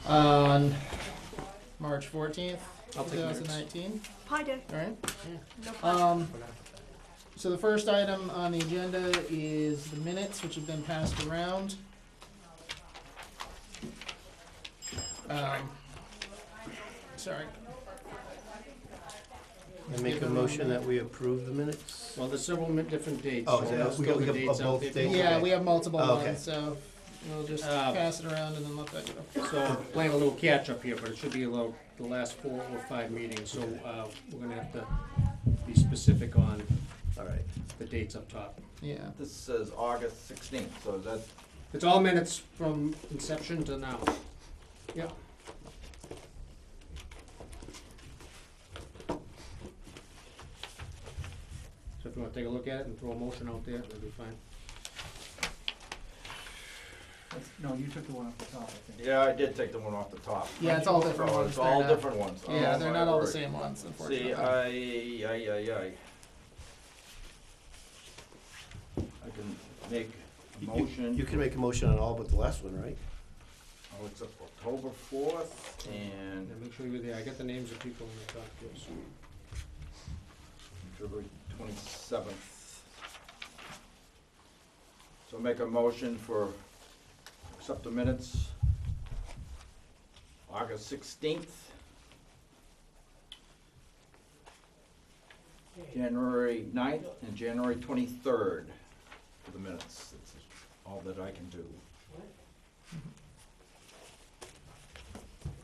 On March 14th, I'll take minutes. 2019. Hi, Dave. All right. No problem. So the first item on the agenda is the minutes, which have been passed around. Sorry. I make a motion that we approve the minutes. Well, there's several different dates. Oh, so so we'll we spill got- the we got dates out both there. dates? Yeah, Okay. we have multiple Oh, okay. ones, so we'll just Uh, pass it around and then let that go. So I'm playing a little catch up here, but it should be about the last 4 or 5 meetings, so we're gonna have to be specific on All right. the dates up top. Yeah. This says August 16th, so is that, It's all minutes from inception to now. Yeah. So if you wanna take a look at it and throw a motion out there, that'd be fine. No, you took the one off the top, I think. yeah, I did take the one off the top. Yeah, it's all different So ones. it's They're all not- different ones. Yeah, Oh, they're my not all the word. same ones, unfortunately. See, I can make a motion. You can make a motion on all but the last one, right? Oh, it's October 4th, and And make sure you're there. I got the names of people in the documents. February 27th. So make a motion for, accept the minutes, August 16th, January 9th, and January 23rd for the minutes. That's all that I can do.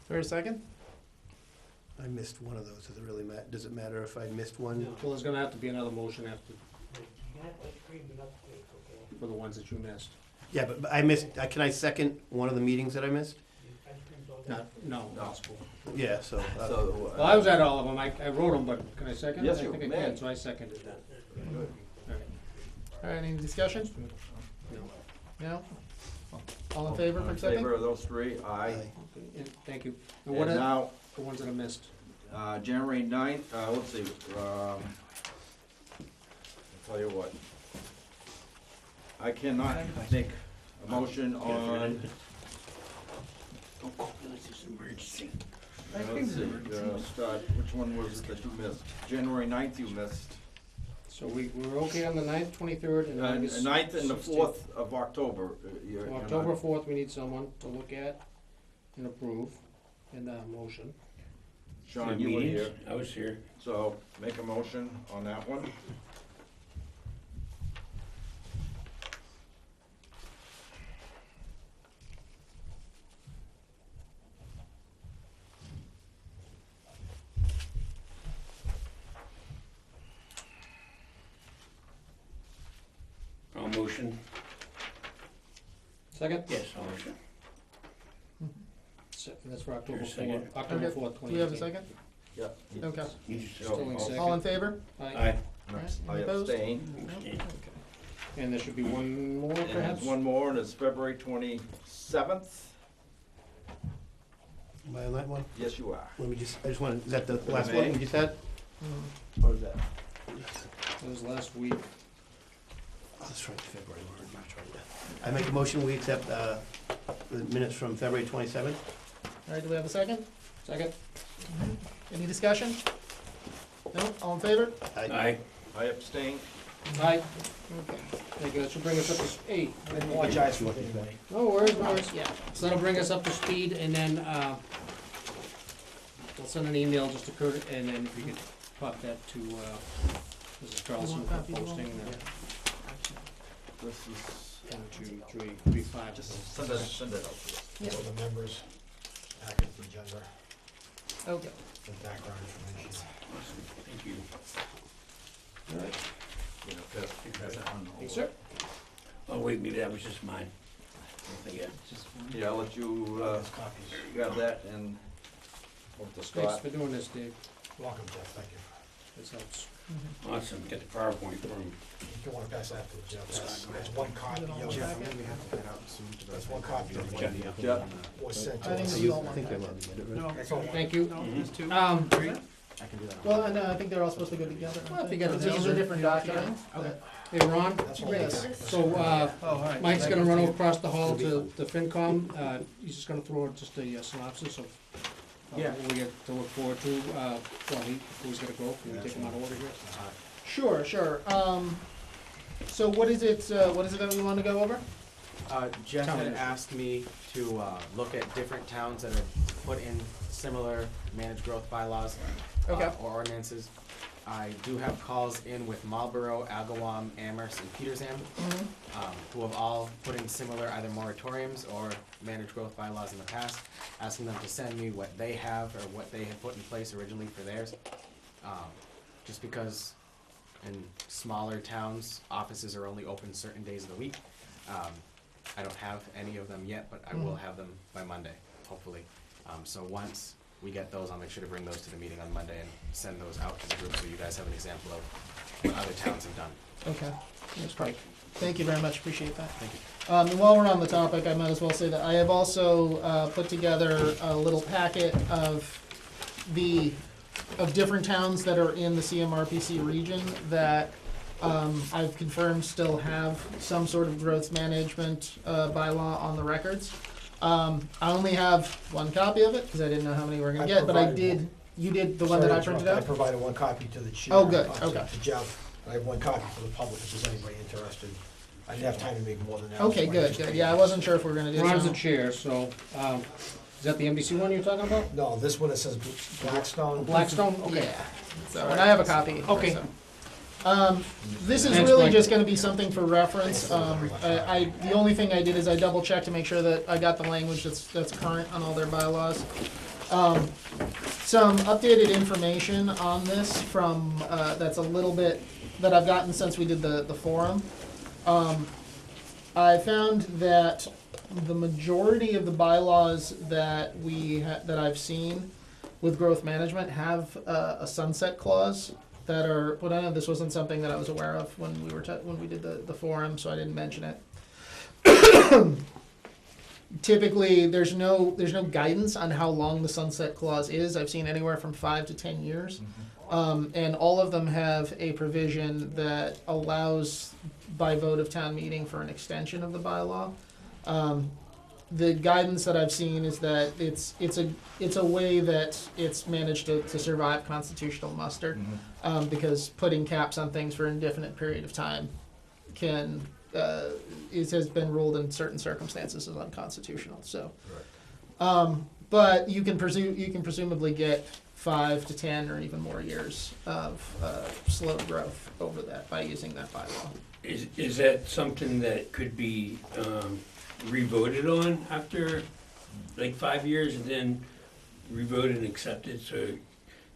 For a second? I missed one of those. Does it really matter? Does it matter if I missed one? Well, there's gonna have to be another motion after, for the ones that you missed. Yeah, but I missed, can I second one of the meetings that I missed? No, possible. Yeah, so. So, Well, I was at all of them. I wrote them, but can I second it? Yes, you I think I may. can, so I seconded that. good. All right. All right, any discussion? No. No? All in favor All for in accepting? favor of those three, aye. Okay, and thank you. And And what are now, the ones that I missed? January 9th, let's see, I'll tell you what. I cannot make a motion on, let's see, Scott, which one was it that you missed? January 9th you missed. So we're okay on the 9th, 23rd, and And August 9th and the 16th. 4th of October. You're So not- October 4th, we need someone to look at and approve in the motion. Sean, you were here, I was here. so make a motion on that one. I'll motion. Second? Yes, I'll motion. That's for October Your 4th, second. October Okay. 4th, 2018. Do we have a second? Yeah. Okay. You just Still in second. All in favor? Aye. Aye. I Any opposed? abstain. No? And there should be one more, And perhaps? there's one more, and it's February 27th. Am I on that one? Yes, you are. Let me just, I just want, is that the last May. one you just had? Mm. Or is that? That was last week. Oh, that's right, February, we're in March right now. I make a motion, we accept the minutes from February 27th. All right, do we have a second? Second? Any discussion? No? All in favor? Aye. I abstain. Aye. Okay. Thank you, that should bring us up to, hey, I apologize for looking at no worries, no worries. Yeah. So that'll bring us up to speed, and then, we'll send an email just to Kurt, and then if you could pop that to, Mrs. Carlson want for copies of all? posting, This is, 1, 2, 3, 3, 5. just send it out to us. Yeah. So the members, package the agenda, Okay. the background information. Thank you. All right. You know, pass that one Thanks, over. sir. Oh, wait, maybe that was just mine. Yeah. Yeah, I'll let you, Those copies. grab that and over to Thanks Scott. for doing this, Dave. Welcome, Jeff, thank you. This helps. Awesome, get the PowerPoint from. You can want to pass that to Jeff. That's one copy of Jeff. That's one copy of Jeff. what Jeff, was sent I to think us. we You all want think that. they're allowed to get it, right? That's all. Thank you. I can do that. Well, no, I think they're all supposed to go together. Well, if you got a These teaser, are different documents. Okay. Hey, Ron, That's all. Yes. so, Oh, all right. Mike's gonna run across the hall to FinCom, he's just gonna throw just a synopsis of Yeah. what we get to look forward to, well, he's gonna go, can we take him out of order here? Sure, sure. So what is it that we want to go over? Jeff Town had manager. asked me to look at different towns that have put in similar managed growth bylaws Okay. or ordinances. I do have calls in with Marlboro, Agawam, Amherst, and Petersham, who have all put in similar either moratoriums or managed growth bylaws in the past, asking them to send me what they have or what they had put in place originally for theirs. Just because in smaller towns, offices are only open certain days of the week. I don't have any of them yet, but I will have them by Monday, hopefully. So once we get those, I'll make sure to bring those to the meeting on Monday and send those out to the group so you guys have an example of what other towns have done. Okay. That's great. Thank you very much. Appreciate that. Thank you. And while we're on the topic, I might as well say that I have also put together a little packet of different towns that are in the CMRPC region that I've confirmed still have some sort of growth management bylaw on the records. I only have one copy of it because I didn't know how many we were gonna I get, but I provided did. one. You did the one that I printed I out. provided one copy to the chair. Oh, good, to okay. Jeff. I have one copy for the public if there's anybody interested. I didn't have time to make more than that. Okay, good, good. Yeah, I wasn't sure if we were gonna do Ron's the some. chair, so, is that the NBC one you're talking about? No, this one, it says Blackstone. Blackstone, okay. Yeah. So, and I have a copy. Okay. So. This is Thanks, really Mike. just gonna be something for reference. The only thing I did is I double checked to make sure that I got the language that's current on all their bylaws. Some updated information on this from, that's a little bit, that I've gotten since we did the forum. I found that the majority of the bylaws that that I've seen with growth management have a sunset clause that are put on it. This wasn't something that I was aware of when we did the forum, so I didn't mention it. Typically, there's no guidance on how long the sunset clause is. I've seen anywhere from 5 to 10 years. And all of them have a provision that allows by vote of town meeting for an extension of the bylaw. The guidance that I've seen is that it's a way that it's managed to survive constitutional muster, because putting caps on things for an indefinite period of time can it has been ruled in certain circumstances as unconstitutional. So, but you can presumably get 5 to 10 or even more years of slow growth over that by using that bylaw. Is that something that could be revoted on after like 5 years and then revoted and accepted, so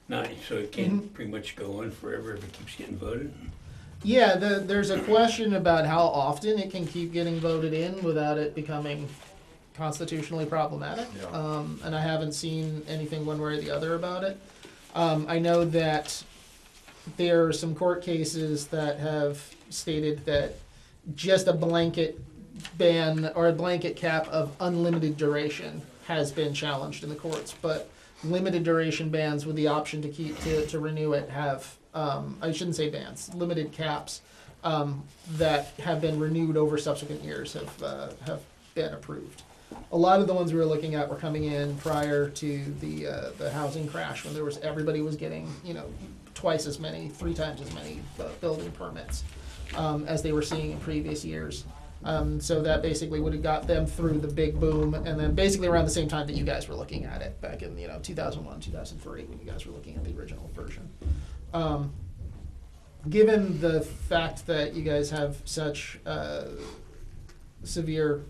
it can't pretty much go on forever if it keeps getting voted? Yeah, there's a question about how often it can keep getting voted in without it becoming constitutionally problematic. Yeah. And I haven't seen anything one way or the other about it. I know that there are some court cases that have stated that just a blanket ban or a blanket cap of unlimited duration has been challenged in the courts, but limited duration bans with the option to renew it have, I shouldn't say bans, limited caps that have been renewed over subsequent years have been approved. A lot of the ones we were looking at were coming in prior to the housing crash when everybody was getting, twice as many, 3 times as many building permits as they were seeing in previous years. So that basically would have got them through the big boom, and then basically around the same time that you guys were looking at it back in 2001, 2003 when you guys were looking at the original version. Given the fact that you guys have such severe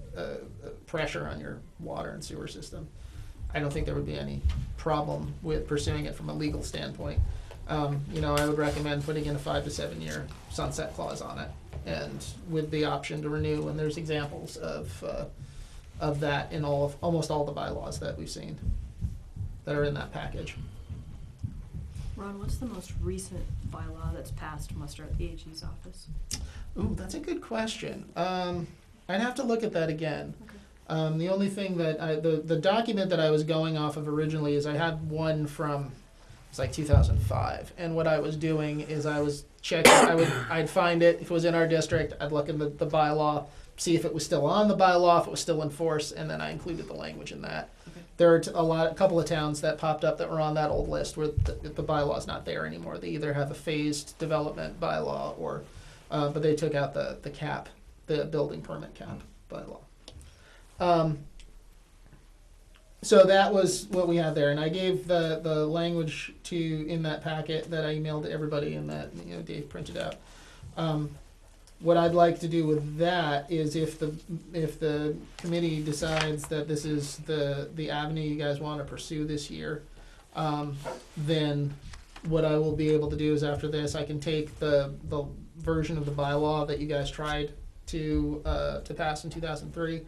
pressure on your water and sewer system, I don't think there would be any problem with pursuing it from a legal standpoint. I would recommend putting in a 5 to 7 year sunset clause on it, and with the option to renew. And there's examples of that in almost all the bylaws that we've seen that are in that package. Ron, what's the most recent bylaw that's passed muster at the AG's office? Ooh, that's a good question. I'd have to look at that again. Okay. The only thing that the document that I was going off of originally is I had one from It's like 2005. And what I was doing is I was checking, I'd find it, if it was in our district, I'd look in the bylaw, see if it was still on the bylaw, if it was still in force, and then I included the language in that. Okay. There are a couple of towns that popped up that were on that old list where the bylaw's not there anymore. They either have a phased development bylaw or, but they took out the cap, the building permit cap bylaw. So that was what we had there, and I gave the language in that packet that I emailed to everybody and that Dave printed out. What I'd like to do with that is if the committee decides that this is the avenue you guys want to pursue this year, then what I will be able to do is after this I can take the version of the bylaw that you guys tried to pass in 2003.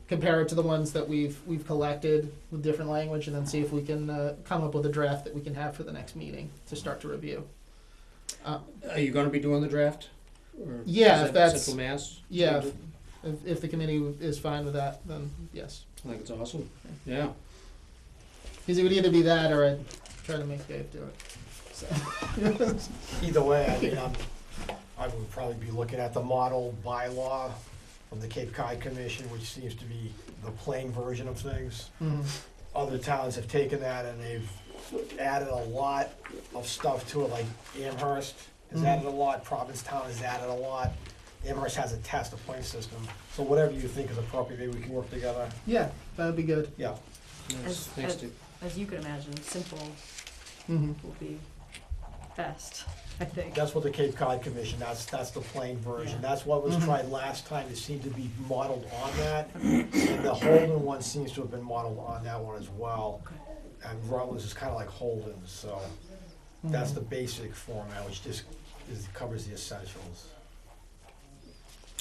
Compare it to the ones that we've collected with different language, and then see if we can come up with a draft that we can have for the next meeting to start to review. Are you gonna be doing the draft? Or Yeah, is if that that's- Central Mass? Yeah, if the committee is fine with that, then yes. I think it's awesome, yeah. Because it would either be that or I'd try to make Dave do it. So. Either way, I mean, I would probably be looking at the model bylaw from the Cape Cod Commission, which seems to be the plain version of things. Mhm. Other towns have taken that and they've added a lot of stuff to it, like Amherst has Mhm. added a lot, Provincetown has added a lot. Amherst has a test, a point system, so whatever you think is appropriate, maybe we can work together. Yeah, that would be good. Yeah, Nice. Thanks, Steve. As you can imagine, simple Mm-hmm. will be best, I think. that's what the Cape Cod Commission, that's the plain version. That's what was Mhm. tried last time, it seemed to be modeled on that. And the Holden one seems to have been modeled on that one as well. And Rutland is kind of like Holden, so that's the basic format, which just covers the essentials.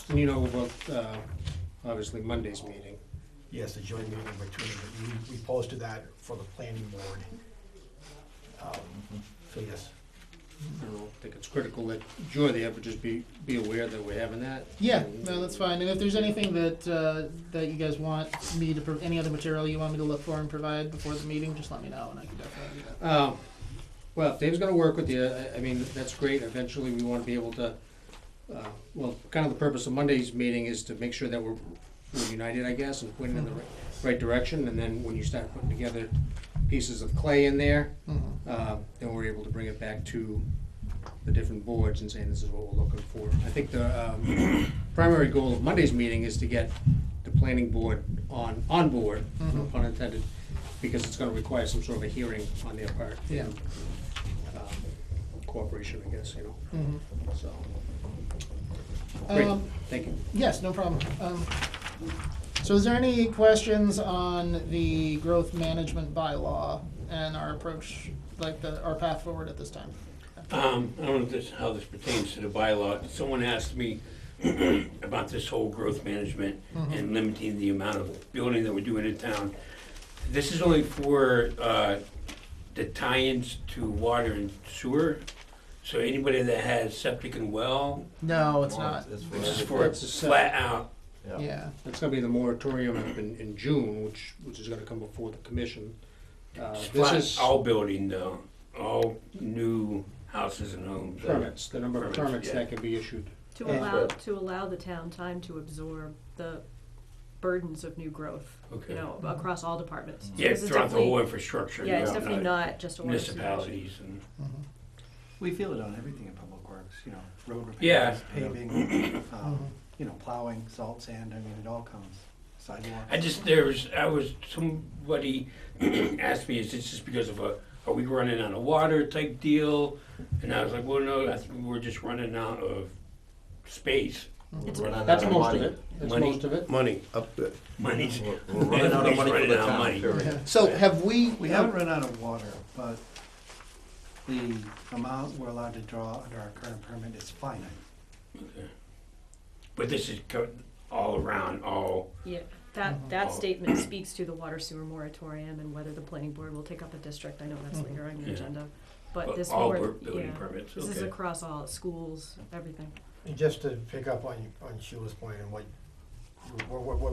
And you know about, obviously Monday's meeting. Yes, the joint meeting between, we posted that for the planning board. So yes. I don't think it's critical that you're there, but just be aware that we're having that. Yeah, And- no, that's fine. And if there's anything that you guys want me to, any other material you want me to look for and provide before the meeting, just let me know, and I can definitely do that. Well, if Dave's gonna work with you, I mean, that's great. Eventually, we wanna be able to, well, kind of the purpose of Monday's meeting is to make sure that we're united, I guess, and pointing in the right direction. And then when you start putting together pieces of clay in there, then we're able to bring it back to the different boards and saying this is what we're looking for. I think the primary goal of Monday's meeting is to get the planning board on board, no pun intended, because it's gonna require some sort of a hearing on their part. Yeah. and, cooperation, I guess, Mhm. so. Great, Um, thank you. Yes, no problem. So is there any questions on the growth management bylaw and our approach, like our path forward at this time? I don't know how this pertains to the bylaw. Someone asked me about this whole growth management and limiting the amount of building that we're doing in town. This is only for the tie-ins to water and sewer. So anybody that has septic and well, No, it's not. It's this is for for It's a set. flat out. Yeah. That's gonna be the moratorium up in June, which is gonna come before the commission. This Flat is all building though, all new houses and homes. permits, the number of Permits, permits yeah. that can be issued. To allow the town time to absorb the burdens of new growth, Okay. across all departments. Yeah, Because it's throughout the whole definitely- infrastructure. Yeah, it's not definitely not just a water sewer issue. municipalities and. We feel it on everything in public works, road Yeah. repairs, paving, plowing, salt, sand, I mean, it all comes, sidewalks. Somebody asked me, is this just because of are we running out of water type deal? And I was like, well, no, I think we're just running out of space. It's- That's most of it, that's Money. most of it. Money, up, Money. We're running out of money for Everybody's the running out of town, money. period. So have we? We haven't run out of water, but the amount we're allowed to draw under our current permit is finite. Okay. But this is all around, all, Yeah, that statement speaks to the water sewer moratorium and whether the planning board will take up a district. I know that's later on your Yeah. agenda. But but this all more, building yeah, permits, this is okay. across all schools, everything. And just to pick up on Sheila's point and what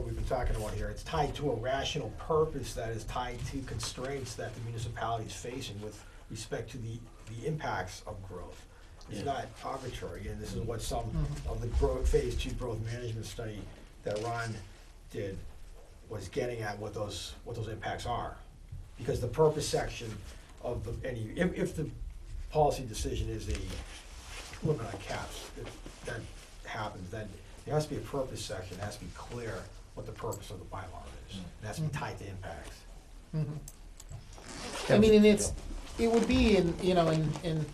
we've been talking about here, it's tied to a rational purpose that is tied to constraints that the municipality is facing with respect to the impacts of growth. It's Yeah. not arbitrary, and this is what some of the phase 2 growth management study that Ron did was getting at what those impacts are. Because the purpose section of if the policy decision is a limit on caps, if that happens, then there has to be a purpose section, it has to be clear what the purpose of the bylaw is. It has to be tied to impacts. I mean, and it would be in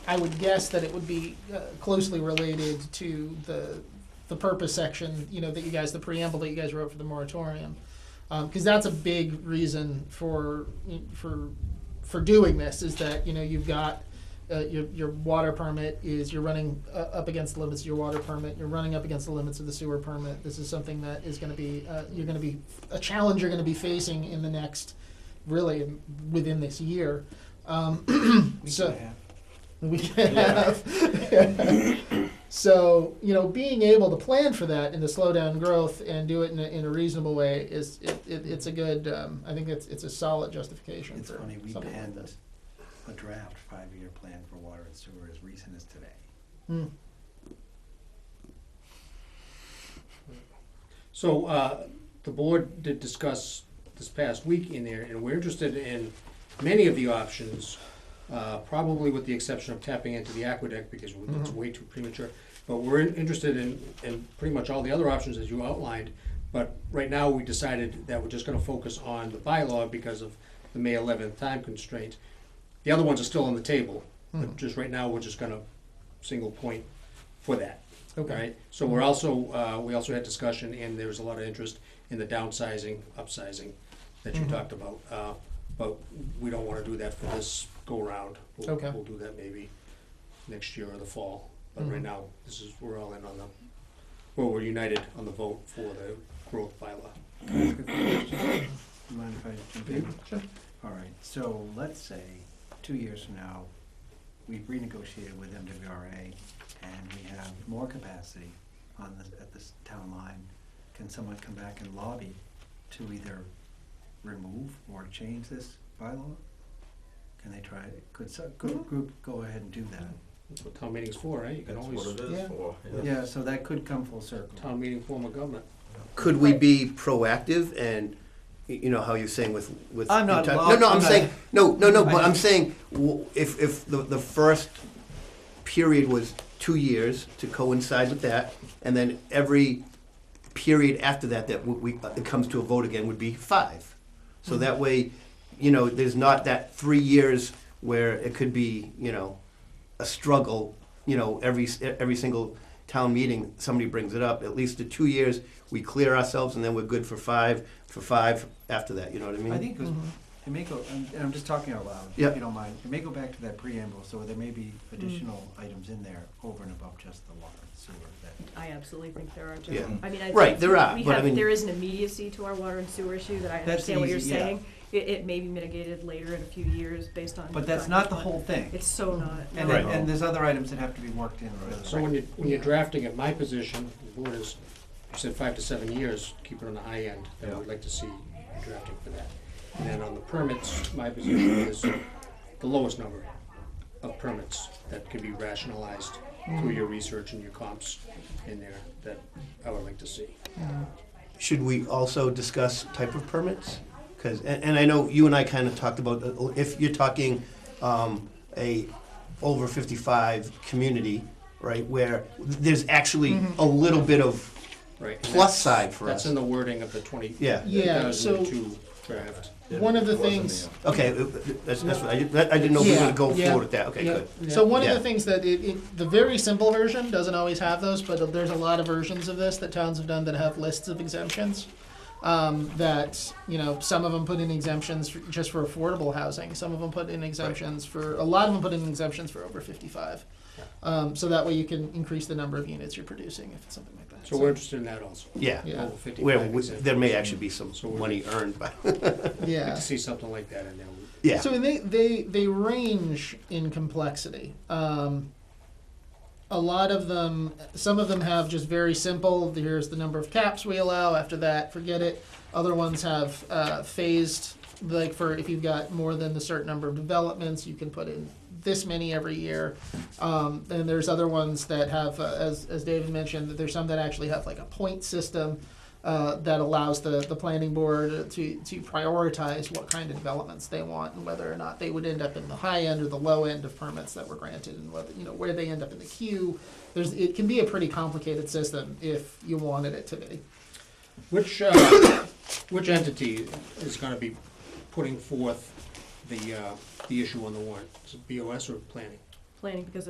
I would guess that it would be closely related to the purpose section, that you guys, the preamble that you guys wrote for the moratorium. Because that's a big reason for doing this, is that, you've got your water permit you're running up against the limits of your water permit, you're running up against the limits of the sewer permit. This is something that is gonna be, a challenge you're gonna be facing in the next, really, within this year. So. We can have. So, being able to plan for that and to slow down growth and do it in a reasonable way it's a good, I think it's a solid justification It's for funny, we something like penned this. a draft 5-year plan for water and sewer as recent as today. Mm. So, the board did discuss this past week in there, and we're interested in many of the options, probably with the exception of tapping into the aqueduct, because it's way too premature. But we're interested in pretty much all the other options as you outlined. But right now, we decided that we're just gonna focus on the bylaw because of the May 11th time constraint. The other ones are still on the table, but just right now, we're just gonna single point for that. Okay. Right? So we're also, we also had discussion, and there was a lot of interest in the downsizing, upsizing that you talked about. But we don't wanna do that for this go-around. Okay. We'll do that maybe next year or the fall. But right now, we're all in on we're united on the vote for the growth bylaw. Can I ask a question? You mind if I jump in? Sure. All right, so let's say 2 years from now, we've renegotiated with MWRA and we have more capacity at this town line. Can someone come back and lobby to either remove or change this bylaw? Can they try, could group go ahead and do that? That's what town meeting's for, right? You can That's always, what it is Yeah. for. Yeah, so that could come full circle. town meeting form of government. Could we be proactive and, how you're saying with. I'm not- No, well, no, I'm I'm not- saying, no, I but I'm just- saying, if the first period was 2 years to coincide with that, and then every period after that, it comes to a vote again would be 5. So that way, there's not that 3 years where it could be, a struggle, every single town meeting, somebody brings it up. At least the 2 years, we clear ourselves, and then we're good for five after that, you know what I mean? I think it was, it may go, and I'm just talking out loud, Yeah. if you don't mind. It may go back to that preamble, so there may be additional items in there over and above just the water and sewer that. I absolutely think there are, Jim. Yeah. I mean, I Right, think there are, we but I have, mean- there is an immediacy to our water and sewer issue that I That's understand what you're easy, yeah. saying. It may be mitigated later in a few years based on. But that's not the whole thing. It's so not. And, no. and there's other items that have to be worked in. So when you're drafting it, my position, the board is, you said 5 to 7 years, keep it on the high end. Then we'd like to see drafting for that. And then on the permits, my position is the lowest number of permits that can be rationalized through your research and your comps in there that I would like to see. Should we also discuss type of permits? Because, and I know you and I kind of talked about, if you're talking a over 55 community, right, where there's actually a little bit of Right. and plus that's- side for us. That's in the wording of the 20. Yeah. Yeah, so- 2002 draft. One of the It wasn't things- there. Okay, that's what I didn't know if we were gonna go Yeah, forward with that, okay, yeah. good. So one of Yeah. the things that the very simple version doesn't always have those, but there's a lot of versions of this that towns have done that have lists of exemptions. That, some of them put in exemptions just for affordable housing. Some of them put in exemptions a lot of them put in exemptions for over 55. So that way you can increase the number of units you're producing if it's something like that. So we're interested in that also. Yeah, Yeah. Over 55 where exemptions. there may actually be some So we're- money earned by, Like Yeah. to see something like that in there. yeah. So they range in complexity. a lot of them, some of them have just very simple, here's the number of caps we allow, after that, forget it. Other ones have phased, like for if you've got more than a certain number of developments, you can put in this many every year. And there's other ones that have, as David mentioned, there's some that actually have like a point system that allows the planning board to prioritize what kind of developments they want and whether or not they would end up in the high end or the low end of permits that were granted, and whether, you know, where they end up in the queue. It can be a pretty complicated system if you wanted it to be. Which entity is gonna be putting forth the issue on the warrant? Is it BOS or planning? Planning, because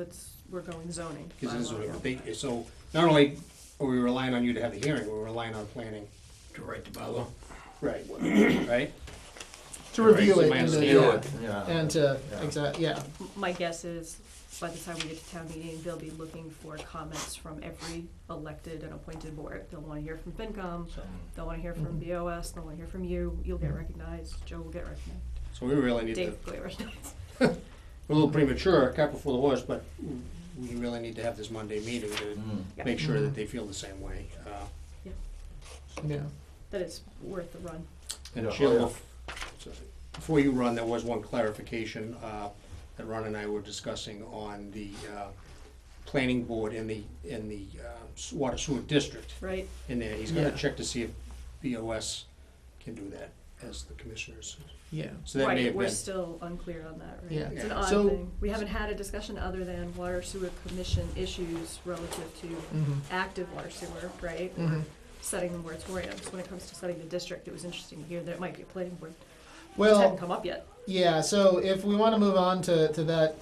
we're going zoning. Because this is bylaw, what yeah. so not only are we relying on you to have the hearing, we're relying on planning. To write the bylaw. Right. Right? To review Right, it so my and to, understanding- Yeah. and to, Yeah. yeah. My guess is, by the time we get to town meeting, they'll be looking for comments from every elected and appointed board. They'll wanna hear from FinCom, they'll wanna hear from BOS, they'll wanna hear from you, you'll get recognized, Joe will get recognized, So we really need to, Dave will get recognized. we're a little premature, cart before the horse, but we really need to have this Monday meeting to Yeah. make sure that they feel the same way. Yeah. That is worth the run. And Yeah, Jill, oh, so before you run, there was one clarification that Ron and I were discussing on the planning board in the water sewer district Right, in there. He's gonna Yeah. check to see if BOS can do that as the commissioners. Yeah. So that may right, have we're been, still unclear on that, right? Yeah. It's an Yeah. odd So- thing. We haven't had a discussion other than water sewer commission issues relative to Mm-hmm. active water sewer, right? Mm-hmm. Setting the moratoriums. When it comes to setting the district, it was interesting to hear that it might be a planning board. Just Well, hadn't come up yet. yeah, so if we wanna move on to that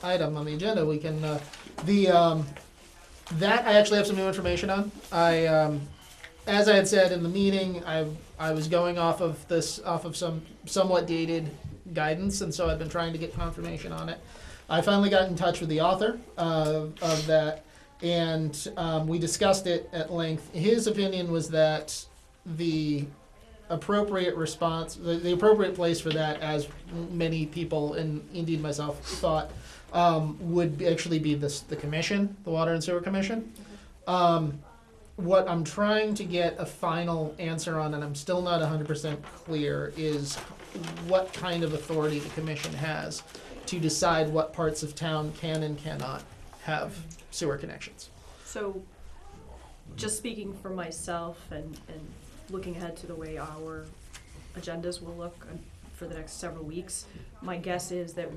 item on the agenda, we can, that I actually have some new information on. As I had said in the meeting, I was going off of some somewhat dated guidance, and so I've been trying to get confirmation on it. I finally got in touch with the author of that, and we discussed it at length. His opinion was that the appropriate response, the appropriate place for that, as many people, and indeed myself, thought, would actually be the commission, the Water and Sewer Commission. What I'm trying to get a final answer on, and I'm still not 100% clear, is what kind of authority the commission has to decide what parts of town can and cannot have sewer connections. So, just speaking for myself and looking ahead to the way our agendas will look for the next several weeks, my guess is that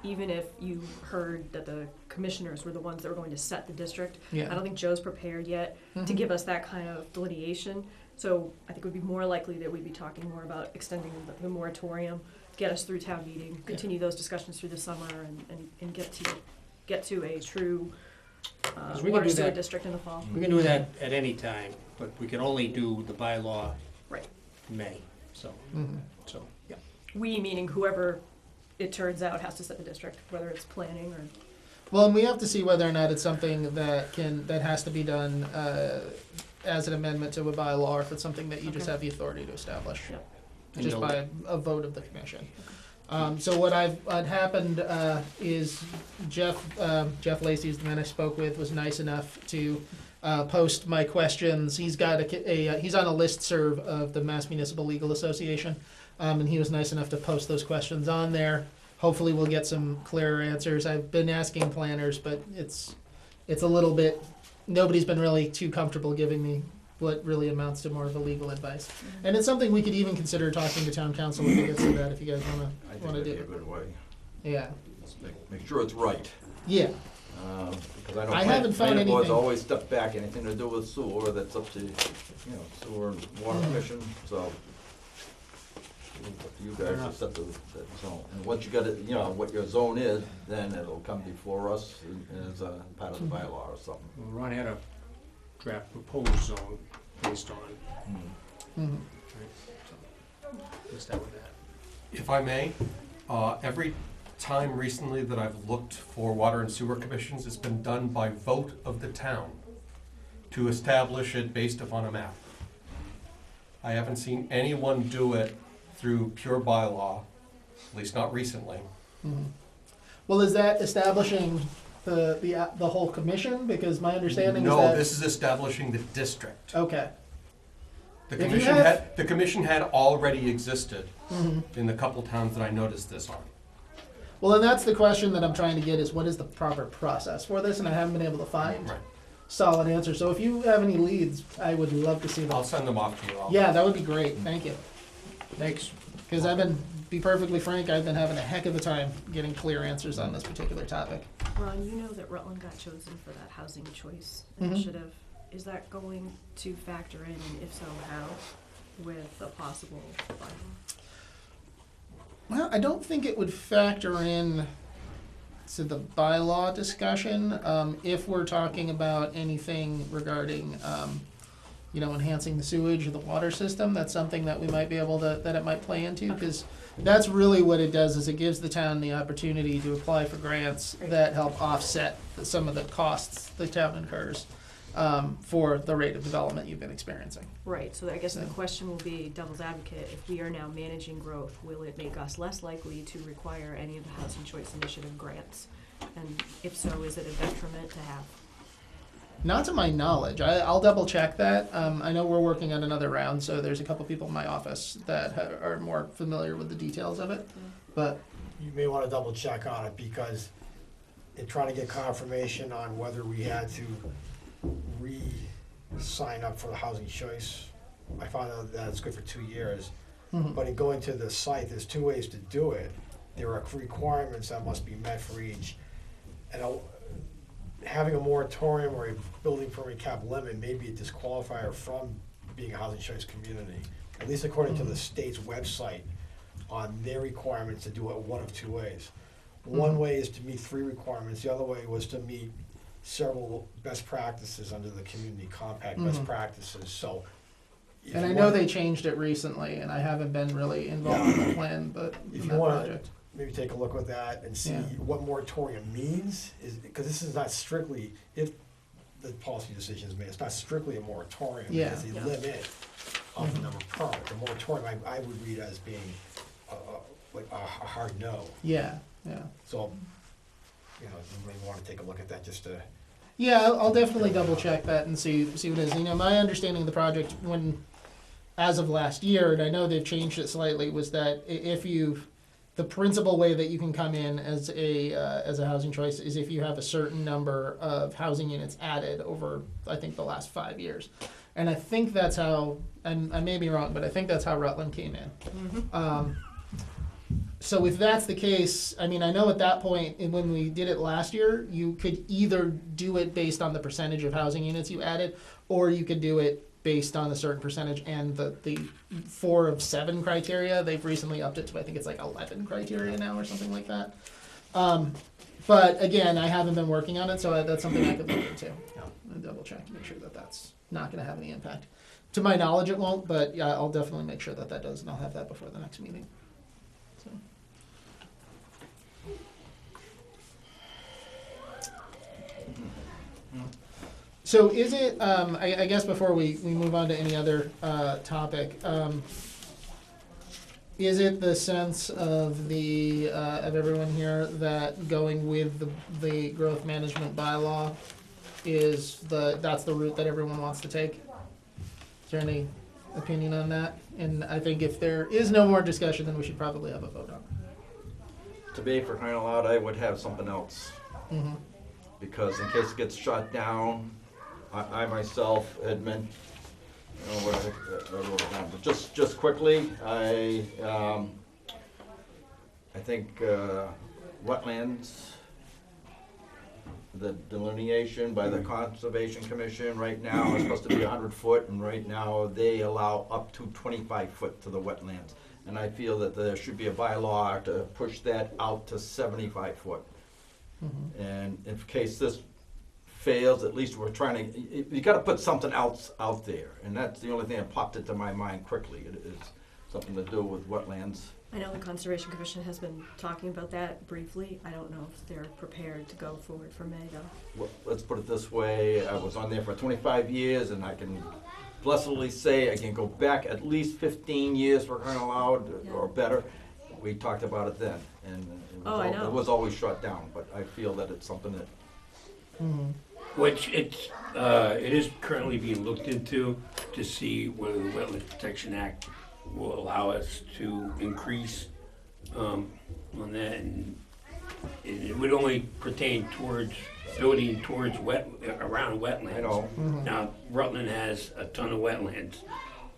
even if you heard that the commissioners were the ones that were going to set the district, Yeah. I don't think Joe's prepared yet to Mhm. give us that kind of delineation. So I think it would be more likely that we'd be talking more about extending the moratorium, get us through town meeting, continue those discussions through the summer, and get to a true 'Cause we can water do sewer that. district in the fall. we can do that at any time, but we can only do the bylaw Right. in May, so, Mhm. yeah. We, meaning whoever it turns out has to set the district, whether it's planning or. Well, and we have to see whether or not it's something that has to be done as an amendment to a bylaw, or if it's something that you just Okay. have the authority to establish, Yep. And just you'll- by a vote of the commission. So what happened is Jeff Lacey is the man I spoke with, was nice enough to post my questions. He's got he's on a listserv of the Mass Municipal Legal Association, and he was nice enough to post those questions on there. Hopefully we'll get some clearer answers. I've been asking planners, but it's a little bit, nobody's been really too comfortable giving me what really amounts to more of a legal advice. And it's something we could even consider talking to town council if it gets to that, if you guys I wanna think do that'd be a it. good way. Yeah, Let's make sure it's right. yeah, Because I know I haven't found planning boards anything- always step back, anything to do with sewer, that's up to, sewer and water commission, so. Up to you guys to set that zone. And once you got it, what your zone is, then it'll come before us as a part of the bylaw or something. Well, Ron had a draft proposed zone based on, mhm. let's start with that. If I may, every time recently that I've looked for water and sewer commissions, it's been done by vote of the town to establish it based upon a map. I haven't seen anyone do it through pure bylaw, at least not recently. Mhm. Well, is that establishing the whole commission? Because my understanding is No, that. this is establishing the district. Okay. The If you commission have- had, the commission had already existed Mhm. in the couple towns that I noticed this on. Well, and that's the question that I'm trying to get is what is the proper process for this? And I haven't been able to find Right. solid answer. So if you have any leads, I would love to see them. I'll send them off to you all. Yeah, that would be great. Thank you. Thanks. Because be perfectly frank, I've been having a heck of a time getting clear answers on this particular topic. Ron, you know that Rutland got chosen for that housing choice Mhm. initiative. Is that going to factor in, and if so, how, with a possible bylaw? Well, I don't think it would factor in to the bylaw discussion. If we're talking about anything regarding, enhancing the sewage or the water system, that's something that we might be able to, that it might play into, because that's really what it does, is it gives the town the opportunity to apply for grants that help offset some of the costs the town incurs, for the rate of development you've been experiencing. Right, so I guess the So- question will be, devil's advocate, if we are now managing growth, will it make us less likely to require any of the Housing Choice Initiative grants? And if so, is it a detriment to have? Not to my knowledge. I'll double check that. I know we're working on another round, so there's a couple people in my office that are more familiar with the details of it. But You may wanna double check on it, because in trying to get confirmation on whether we had to re-sign up for the housing choice, I found out that it's good for 2 years. mhm. But in going to the site, there's 2 ways to do it. There are requirements that must be met for each. And having a moratorium or a building permit cap limit may be a disqualifier from being a housing choice community, at least according to the state's website on their requirements to do it one of 2 ways. One way is to meet 3 requirements, the other way was to meet several best practices under the community compact, best Mhm. practices, so. if And I you know want- they changed it recently, and I haven't been really involved in the plan, but If in you that wanna- project. Maybe take a look at that and see Yeah. what moratorium means, because this is not strictly, if the policy decision is made, it's not strictly a moratorium, Yeah. it's a Yeah. limit of the Mhm. number of permits. The moratorium, I would read as being like a hard no, Yeah, yeah. so, you may wanna take a look at that just to. Yeah, I'll definitely double check that and see what it is. My understanding of the project as of last year, and I know they've changed it slightly, was that the principal way that you can come in as a housing choice is if you have a certain number of housing units added over, I think, the last 5 years. And I think that's how, and I may be wrong, but I think that's how Rutland came in. So if that's the case, I know at that point, and when we did it last year, you could either do it based on the percentage of housing units you added, or you could do it based on a certain percentage, and the 4 of 7 criteria, they've recently upped it to, I think it's like 11 criteria now or something like that. But again, I haven't been working on it, so that's something I could look into and double check to make sure that that's not gonna have any impact. To my knowledge, it won't, but yeah, I'll definitely make sure that does, and I'll have that before the next meeting. So. So is it, I guess before we move on to any other topic, is it the sense of of everyone here that going with the growth management bylaw that's the route that everyone wants to take? Is there any opinion on that? And I think if there is no more discussion, then we should probably have a vote on it. To be for crying out loud, I would have something else, Mhm. because in case it gets shot down, I myself admit, what I wrote it down, but just quickly, I think wetlands, the delineation by the Conservation Commission right now is supposed to be 100 foot, and right now they allow up to 25 foot to the wetlands. And I feel that there should be a bylaw to push that out to 75 foot. Mhm. And in case this fails, at least we're trying to, you gotta put something else out there. And that's the only thing that popped into my mind quickly, it is something to do with wetlands. I know the Conservation Commission has been talking about that briefly. I don't know if they're prepared to go forward for May, though. Well, let's put it this way, I was on there for 25 years, and I can blessedly say I can go back at least 15 years for crying out loud, or better. We talked about it then, and Oh, I know. it was always shut down, but I feel that it's something that Mhm. Which it is currently being looked into to see whether the Wetlands Protection Act will allow us to increase on that, and it would only pertain towards building towards around wetlands. I know. Now, Rutland has a ton of wetlands,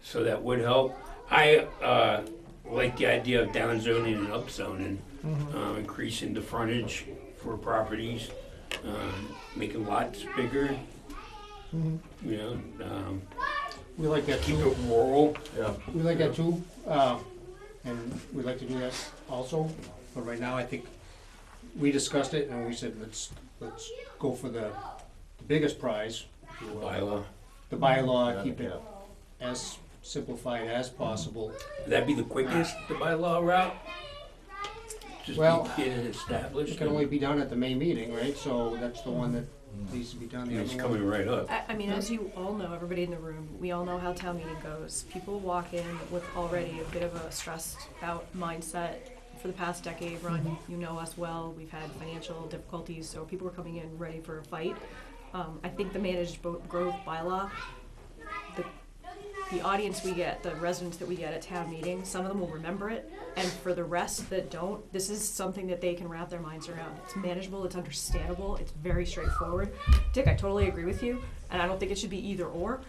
so that would help. I like the idea of downzoning and upzoning, increasing the frontage for properties, making lots bigger. You know, We like that keep too, it rural. Yeah. we like that too, and we'd like to do that also, but right now I think we discussed it and we said, let's go for the biggest prize, if you will. Bylaw. The bylaw, Yeah, keep it yeah. as simplified as possible. Would that be the quickest, the bylaw route? Just Well, to get it established? It can only be done at the May meeting, right? So that's the one that needs to be done. The It's other coming one- right up. I mean, as you all know, everybody in the room, we all know how town meeting goes. People walk in with already a bit of a stressed out mindset. For the past decade run, you know us well, we've had financial difficulties, so people are coming in ready for a fight. I think the managed growth bylaw, the audience we get, the residents that we get at town meeting, some of them will remember it, and for the rest that don't, this is something that they can wrap their minds around. It's manageable, it's understandable, it's very straightforward. Dick, I totally agree with you, and I don't think it should be either or.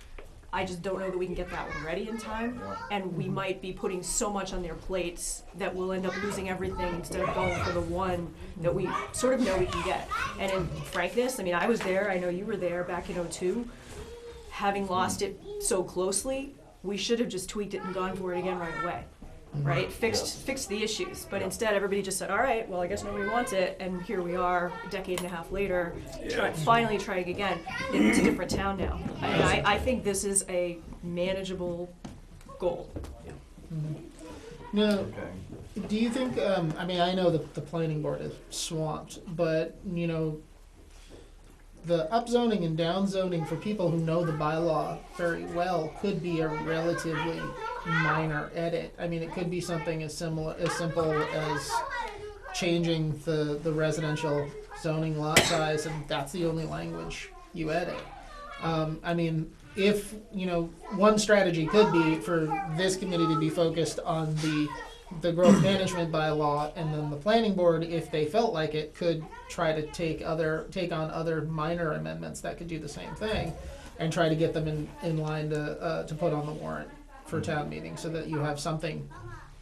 I just don't know that we can get that one ready in time, and we might be putting so much on their plates that we'll end up losing everything instead of going for the one that we sort of know we can get. And in frankness, I mean, I was there, I know you were there back in '02. Having lost it so closely, we should have just tweaked it and gone for it again right away, right? Fixed the issues, but instead everybody just said, all right, well, I guess nobody wants it, and here we are, a decade and a half later, finally trying again. It's a different town now. And I think this is a manageable goal. Now, Okay. do you think, I mean, I know that the planning board is swamped, but, you know, the upzoning and downzoning for people who know the bylaw very well could be a relatively minor edit. I mean, it could be something as simple as changing the residential zoning lot size, and that's the only language you edit. I mean, if, you know, one strategy could be for this committee to be focused on the growth management bylaw, and then the planning board, if they felt like it, could try to take on other minor amendments that could do the same thing, and try to get them in line to put on the warrant for town meeting, so that you have something,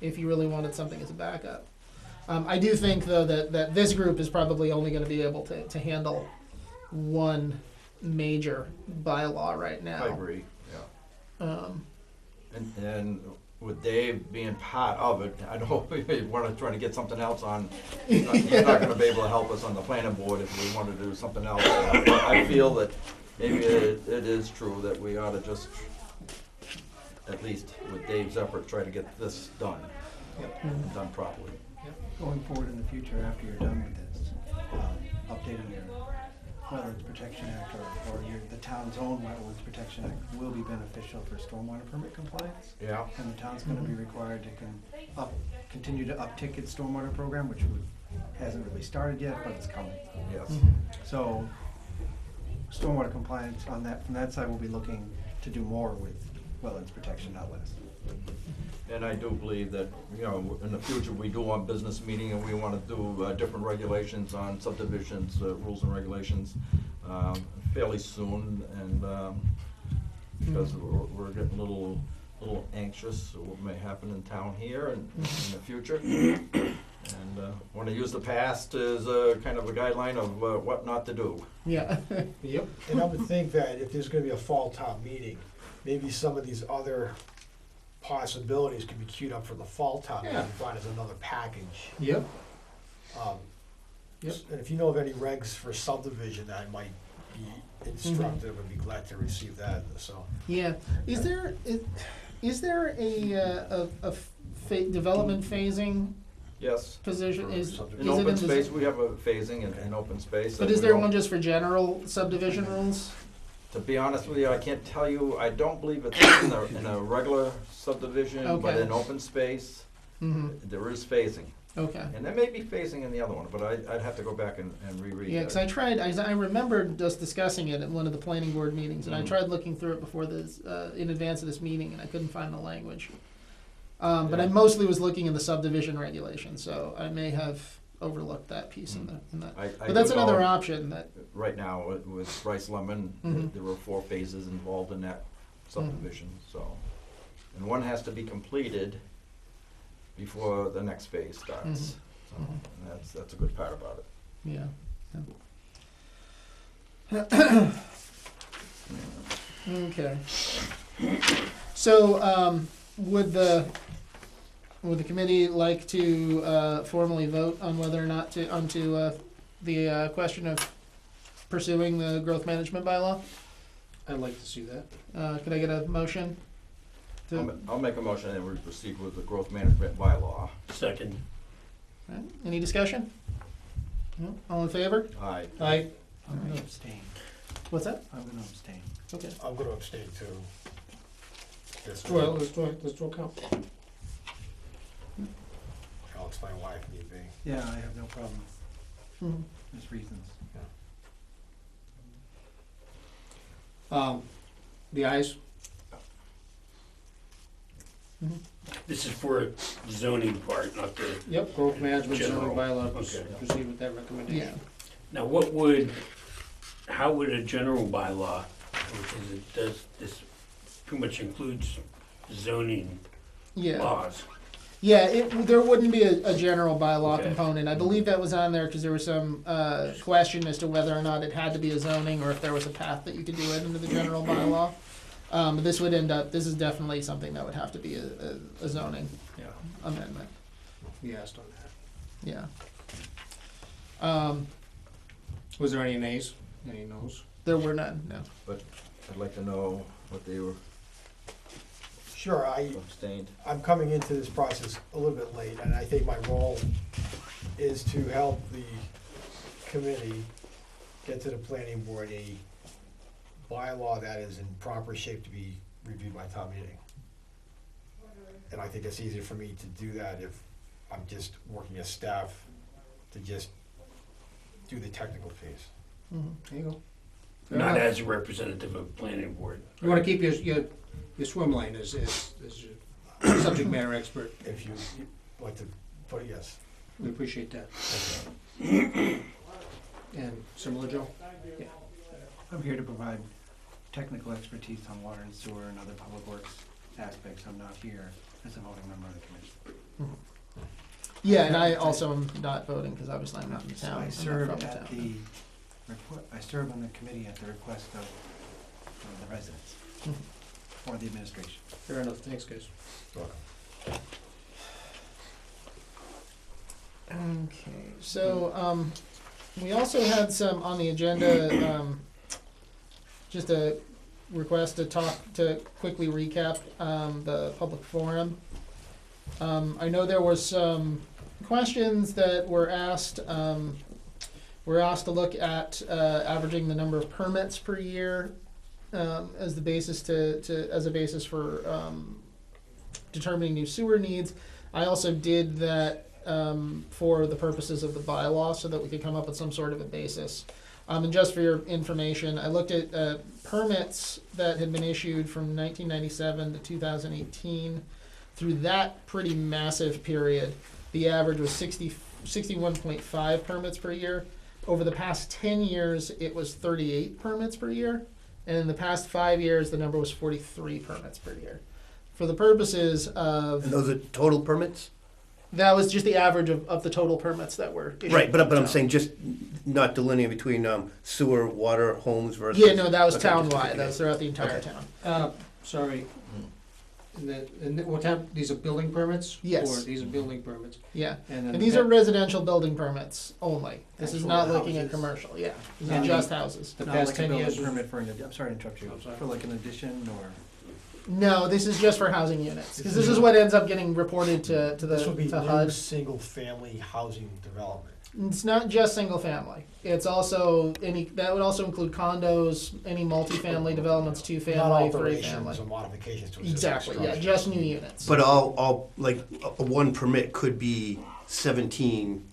if you really wanted something as a backup. I do think, though, that this group is probably only going to be able to handle one major bylaw right now. I agree, yeah. And with Dave being part of it, I know we want to try to get something else on. He's not gonna be able to help us on the planning board if we want to do something else. I feel that maybe it is true that we ought to just, at least with Dave's effort, try to get this done, done properly. Going forward in the future, after you're done with this, updating your Wetlands Protection Act or the town's own Wetlands Protection Act will be beneficial for stormwater permit compliance. Yeah. And the town's gonna be required to continue to uptick its stormwater program, which hasn't really started yet, but it's coming. Yes. So, stormwater compliance on that, from that side, we'll be looking to do more with wetlands protection, not less. And I do believe that, you know, in the future, we do want business meeting and we want to do different regulations on subdivisions, rules and regulations fairly soon, and because we're getting a little anxious of what may happen in town here and in the future. And want to use the past as a kind of a guideline of what not to do. Yeah. Yep. And I would think that if there's gonna be a fall town meeting, maybe some of these other possibilities could be queued up for the fall town meeting, Yeah. brought as another package. Yep. Yep. And if you know of any regs for subdivision that might be instructive, I'd be glad to receive that, so. Yeah. Is there a development phasing Yes. position? Is For it In open in space, the, we have a phasing in open space. but and is we there don't- one just for general subdivision rules? To be honest with you, I can't tell you, I don't believe it's in a regular subdivision, but Okay. in open space, Mm-hmm. there is phasing. Okay. And there may be phasing in the other one, but I'd have to go back and reread that. Yeah, because I tried, I remembered us discussing it at one of the planning board meetings, and I Mhm. tried looking through it before this, in advance of this meeting, and I couldn't find the language. But I Yeah. mostly was looking in the subdivision regulations, so I may have overlooked that piece in that. I But that's do know another option that, Right now, with Bryce Lemon, Mhm. there were 4 phases involved in that subdivision, so. And one has to be completed before the next phase starts. Mhm. So, and that's a good part about it. yeah. Okay. So, would the committee like to formally vote on whether or not to, onto the question of pursuing the growth management bylaw? I'd like to see that. Could I get a motion? I'll make a motion that we proceed with the growth management bylaw. Second. Right, any discussion? No? All in favor? Aye. Aye. I'm gonna Alright. abstain. What's that? I'm gonna abstain. Okay. I'm gonna abstain too. This Well, one. let's do a count. I'll explain why if need be. Yeah, I have no problem. Mhm. There's reasons. The ayes? Mhm. This is for zoning part, not the, Yep, growth management zoning General. bylaw, Okay. proceed with that recommendation. Yeah. now how would a general bylaw, because it does, this pretty much includes zoning Yeah. laws. Yeah, there wouldn't be a general bylaw Okay. component. I believe that was on there because there was some question as to whether or not it had to be a zoning or if there was a path that you could do it into the general bylaw. But this is definitely something that would have to be a zoning Yeah, amendment, we asked on that. yeah. Was there any nays? Any noes? There were none, no. I'd like to know what they were Sure, abstained. I'm coming into this process a little bit late, and I think my role is to help the committee get to the planning board a bylaw that is in proper shape to be reviewed by town meeting. And I think it's easier for me to do that if I'm just working as staff to just do the technical piece. Mhm. There you go. Fair Not enough. as a representative of planning board. You wanna keep your swim lane as your subject matter expert. If you like to put, yes. We appreciate that. And similar, Joe? I'm here to provide technical expertise on water and sewer and other public works aspects. I'm not here as a voting member of the commission. Yeah, and I also am not voting because obviously I'm not in the So town. I'm I not serve from the at town. I serve on the committee at the request of the residents or the administration. Fair enough, thanks, guys. Okay, so, we also had some on the agenda, just a request to quickly recap, the public forum. I know there was some questions that were asked, we're asked to look at, averaging the number of permits per year, as the basis as a basis for, determining new sewer needs. I also did that for the purposes of the bylaw so that we could come up with some sort of a basis. And just for your information, I looked at permits that had been issued from 1997 to 2018. Through that pretty massive period, the average was 61.5 permits per year. Over the past 10 years, it was 38 permits per year. And in the past 5 years, the number was 43 permits per year. For the purposes of... And those are total permits? That was just the average of the total permits that were issued. Right, but I'm So- saying just not delineating between sewer, water, homes versus. Yeah, no, that was Okay, just townwide, okay. that was throughout the entire Okay. town. Sorry. And what time, these are building permits? Yes. Or these are building permits? Yeah, And then and these are residential building permits only. This is Actual not looking at houses. commercial, yeah. These And are the- just houses. The Not past like a 10 building years was- permit for I'm sorry to interrupt you, I'm sorry. for like an addition or? No, this is just for housing units, because this is what ends up getting reported to This would be to new HUD. single-family housing development. It's not just single family. It's also that would also include condos, any multifamily developments, two Not family, three alterations family. or modifications to existing Exactly, yeah, structures. just new units. But all, like, one permit could be 17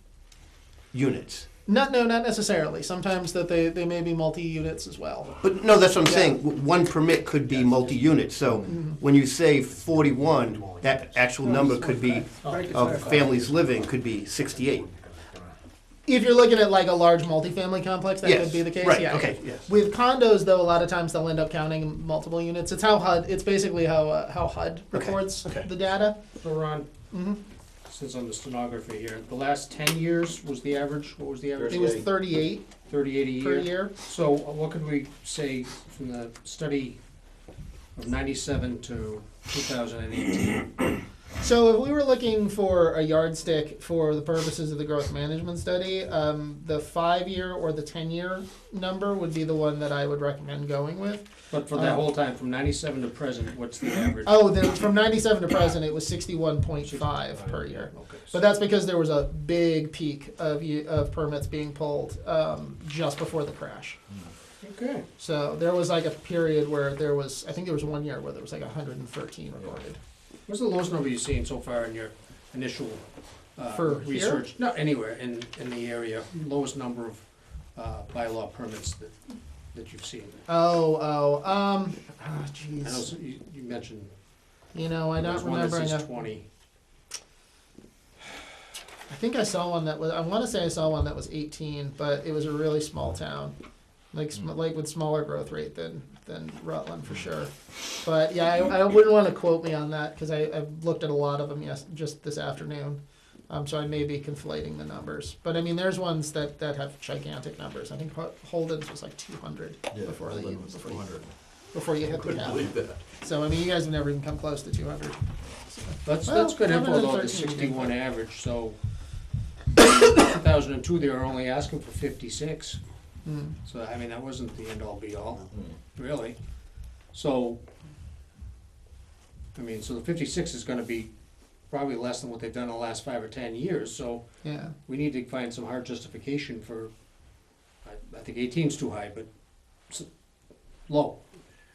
units. Not necessarily. Sometimes that they may be multi-units as well. But no, that's what I'm Yeah. saying. One permit could be multi-unit. So when you say 41, that actual number could be, of families living, could be 68. If you're looking at like a large multifamily complex, that Yes, could be the case. right, Yeah. okay, yes. With condos, though, a lot of times they'll end up counting multiple units. It's how HUD. It's basically how HUD records okay. the data. So Ron, hmm since I'm the stenographer here, the last 10 years was the average, what was the average? It was 38 38 a per year? year. So what could we say from the study of 97 to 2018? So if we were looking for a yardstick for the purposes of the growth management study, the 5-year or the 10-year number would be the one that I would recommend going with. But for that whole time, from 97 to present, what's the average? Oh, then from 97 to present, it was 61.5 per year. Okay. But that's because there was a big peak of permits being pulled just before the crash. Okay. So there was like a period where there was, I think there was 1 year where there was like 113 recorded. What's the lowest number you've seen so far in your initial For research? No, anywhere in the area, lowest number of bylaw permits that you've seen? Jeez. I know you mentioned You know, I'm not there's one that remembering. says 20. I think I saw one that was. I want to say I saw one that was 18, but it was a really small town, like like with smaller growth rate than Rutland for sure. But yeah, I wouldn't want to quote me on that because I've looked at a lot of them just this afternoon. So I may be conflating the numbers. But I mean, there's ones that have gigantic numbers. I think Holden's was like 200 Yeah, before Rutland was 200. before you hit the Couldn't cap. believe that. So I mean, you guys have never even come close to 200. So, That's well, good info though, the 113 61 average, so 2002, they were only asking for 56. mm. So, I mean, that wasn't the end all be all, Mm. really. So, I mean, so the 56 is gonna be probably less than what they've done in the last 5 or 10 years, so Yeah. we need to find some hard justification for, I think 18's too high, but low. Well,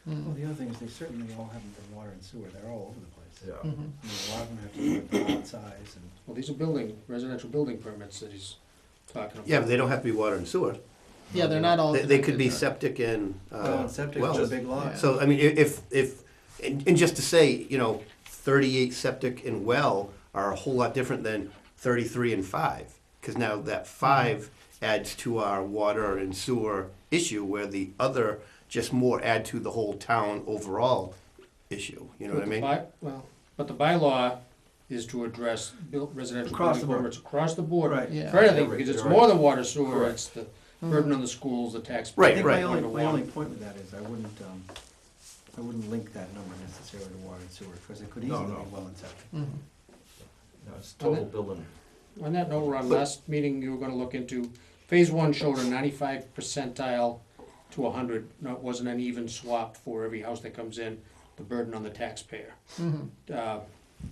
Mm. the other thing is they certainly all haven't been water and sewer, they're all over the place. Yeah. Mhm. I mean, a lot of them have to do with the lot size and. Well, these are residential building permits that he's talking about. Yeah, but they don't have to be water and sewer. Yeah, they're not all. They could be connected. septic and, Well, and septic wells. is a big lot. Yeah. So, I mean, and just to say, 38 septic and well are a whole lot different than 33 and 5. Because now that 5 adds to our water and sewer issue, where the other just more add to the whole town overall issue. You know what I mean? But the bylaw is to address residential Across building the board. permits across the board. Right. Yeah. For anything, Yeah, because it's you're more right. than water sewer, Correct. it's the Mhm. burden on the schools, the taxpayers. Right, I think right. my only point with that is I wouldn't link that number necessarily to water and sewer, because it could No, easily be no. well and septic. Mhm. No, it's total building. On that note, Ron, last meeting you were gonna look into, phase 1 showed a 95 percentile to 100. No, it wasn't an even swap for every house that comes in, the burden on the taxpayer. Mhm.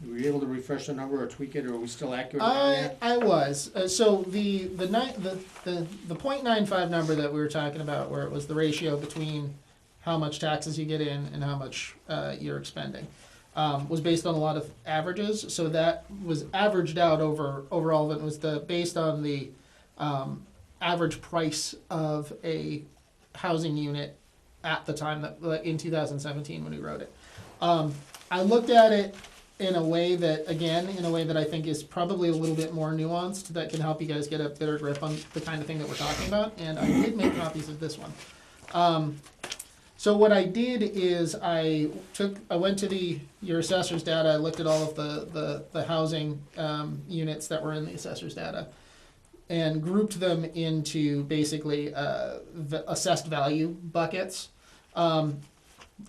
Were you able to refresh the number or tweak it, or are we still accurate on that? I was. So the 0.95 number that we were talking about, where it was the ratio between how much taxes you get in and how much you're expending, was based on a lot of averages. So that was averaged out over all of it. It was based on the average price of a housing unit at the time that in 2017 when we wrote it. I looked at it in a way that I think is probably a little bit more nuanced, that can help you guys get a better grip on the kind of thing that we're talking about. And I did make copies of this one. So what I did is I went to your assessor's data. I looked at all of the housing units that were in the assessor's data, and grouped them into basically assessed value buckets.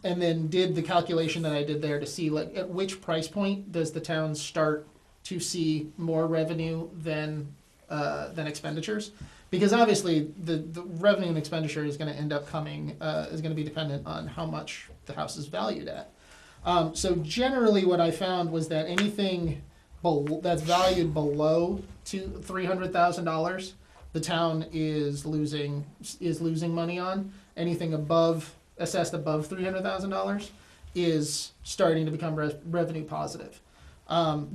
And then did the calculation that I did there to see like at which price point does the town start to see more revenue than expenditures, because obviously the revenue and expenditure is going to end up coming is going to be dependent on how much the house is valued at. So generally, what I found was that anything that's valued below $300,000, the town is losing money on. Anything assessed above $300,000 is starting to become revenue positive.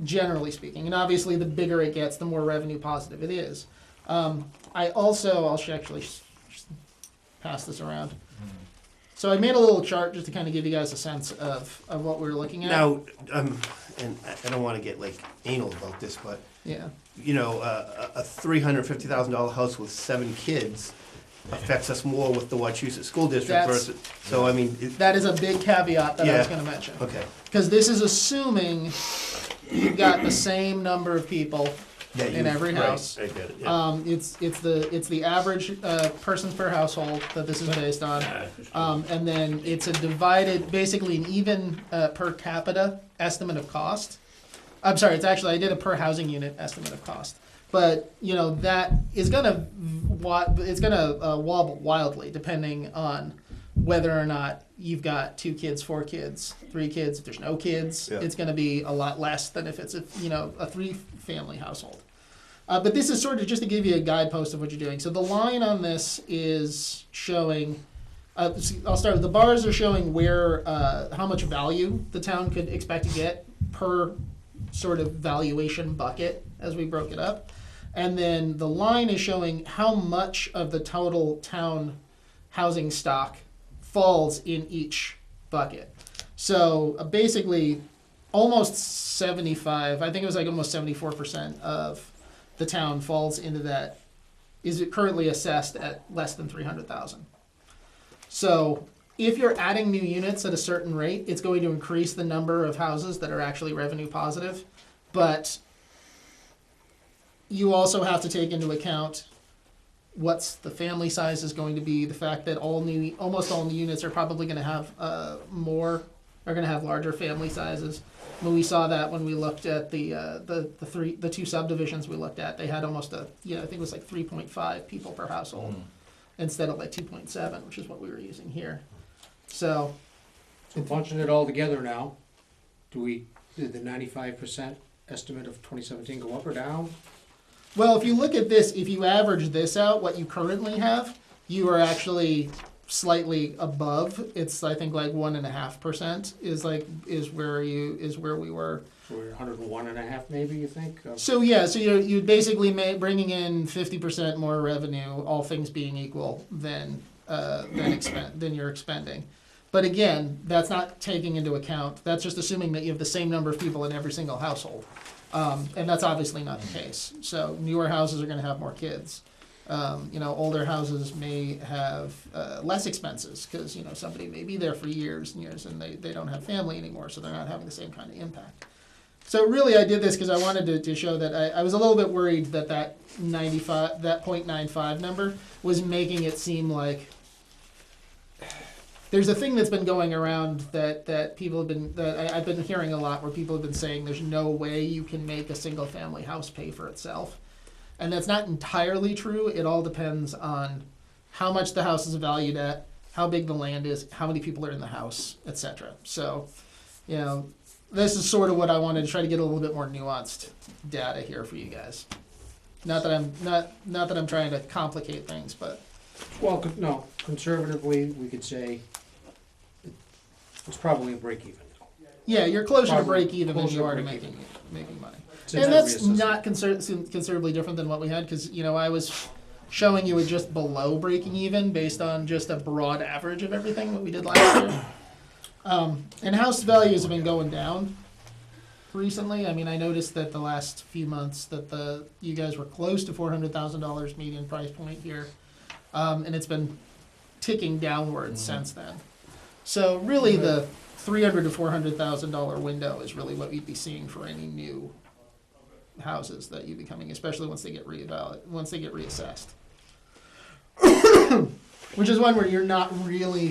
generally speaking. And obviously, the bigger it gets, the more revenue positive it is. I'll actually pass this around. So I made a little chart just to kind of give you guys a sense of what we're looking at. Now, and I don't wanna get like anal about this, but, Yeah. you know, a $350,000 house with 7 kids affects us more with the Wachusett School District That's- versus, so I mean, That is a big caveat that I was Yeah. going to mention. okay. Because this is assuming you've got the same number of people That in you- every right, house. I get it, yeah. It's the average persons per household that this is based on. And then it's a divided, basically an even per capita estimate of cost. I'm sorry, I did a per housing unit estimate of cost. But, you know, that is gonna wobble wildly depending on whether or not you've got 2 kids, 4 kids, 3 kids. If there's no kids, Yeah. it's gonna be a lot less than if it's a 3-family household. But this is sort of just to give you a guidepost of what you're doing. So the line on this is showing, I'll start with the bars are showing where, how much value the town could expect to get per sort of valuation bucket as we broke it up. And then the line is showing how much of the total town housing stock falls in each bucket. So basically, almost 75, I think it was like almost 74% of the town falls into that, is it currently assessed at less than 300,000. So if you're adding new units at a certain rate, it's going to increase the number of houses that are actually revenue positive. But you also have to take into account what's the family size is going to be, the fact that almost all new units are probably going to have larger family sizes. When we saw that when we looked at the 2 subdivisions we looked at, they had almost I think it was like 3.5 people per household instead of like 2.7, which is what we were using here. So bunching it all together now, did the 95% estimate of 2017 go up or down? well, if you look at this, if you average this out, what you currently have, you are actually slightly above. It's I think like 1.5% is where we were. So we're 101.5 maybe, you think? So yeah, so you're basically bringing in 50% more revenue, all things being equal, than you're expending. But again, that's not taking into account. That's just assuming that you have the same number of people in every single household. And that's obviously not the case. So newer houses are going to have more kids. Older houses may have less expenses because somebody may be there for years and years and they don't have family anymore, so they're not having the same kind of impact. So really, I did this because I wanted to show that I was a little bit worried that 0.95 number was making it seem like there's a thing that's been going around that people have been I've been hearing a lot where people have been saying there's no way you can make a single family house pay for itself. And that's not entirely true. It all depends on how much the house is valued at, how big the land is, how many people are in the house, etc. So, this is sort of what I wanted to try to get a little bit more nuanced data here for you guys. Not that I'm trying to complicate things, but Well, no, conservatively, we could say it's probably a break even. yeah, you're closer to Probably break even than closer you to are to break making money. Since And that's every not considerably different than what we had because I was showing you it just below breaking even based on just a broad average of everything that we did last year. And house values have been going down recently. I mean, I noticed that the last few months that you guys were close to $400,000 median price point here, and it's been ticking downwards since then. So really, the $300,000 to $400,000 window is really what you'd be seeing for any new houses that you'd be coming, especially once they get reassessed. Which is one where you're not really,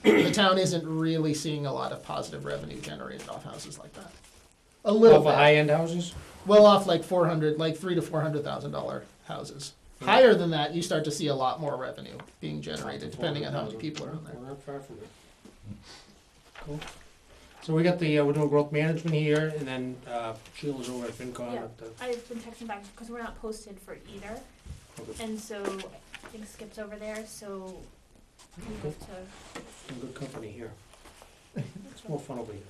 the town isn't really seeing a lot of positive revenue generated off houses like that. A little All the bit. high-end houses? Well off like $300,000 to $400,000 houses. Higher than that, you start to see a lot more revenue being generated, depending on how many people are in there. We're not far from it. Cool. So we got we're doing growth management here, and then Sheila's over at FinCon. Yeah. At the, I've been texting back because we're not posted for either, okay. and so I think Skip's over there, so we have to. Some good company here. It's more fun over here.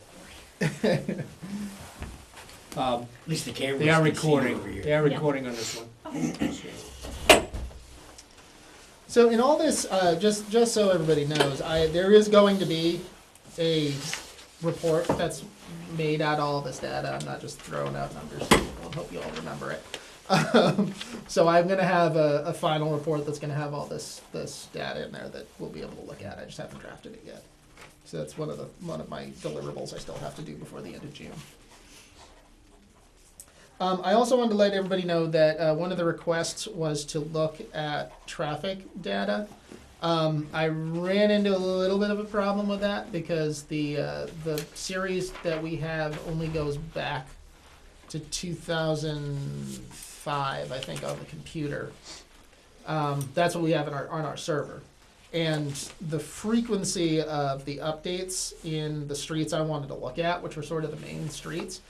At least the cameras They are can see recording, over here. they are Yeah. recording on this one. So in all this, just so everybody knows, there is going to be a report that's made out all this data. I'm not just throwing out numbers. I hope you all remember it. So I'm gonna have a final report that's gonna have all this data in there that we'll be able to look at. I just haven't drafted it yet. So that's one of my deliverables I still have to do before the end of June. I also wanted to let everybody know that one of the requests was to look at traffic data. I ran into a little bit of a problem with that because the series that we have only goes back to 2005, I think, on the computer. That's what we have on our server. And the frequency of the updates in the streets I wanted to look at, which were sort of the main streets,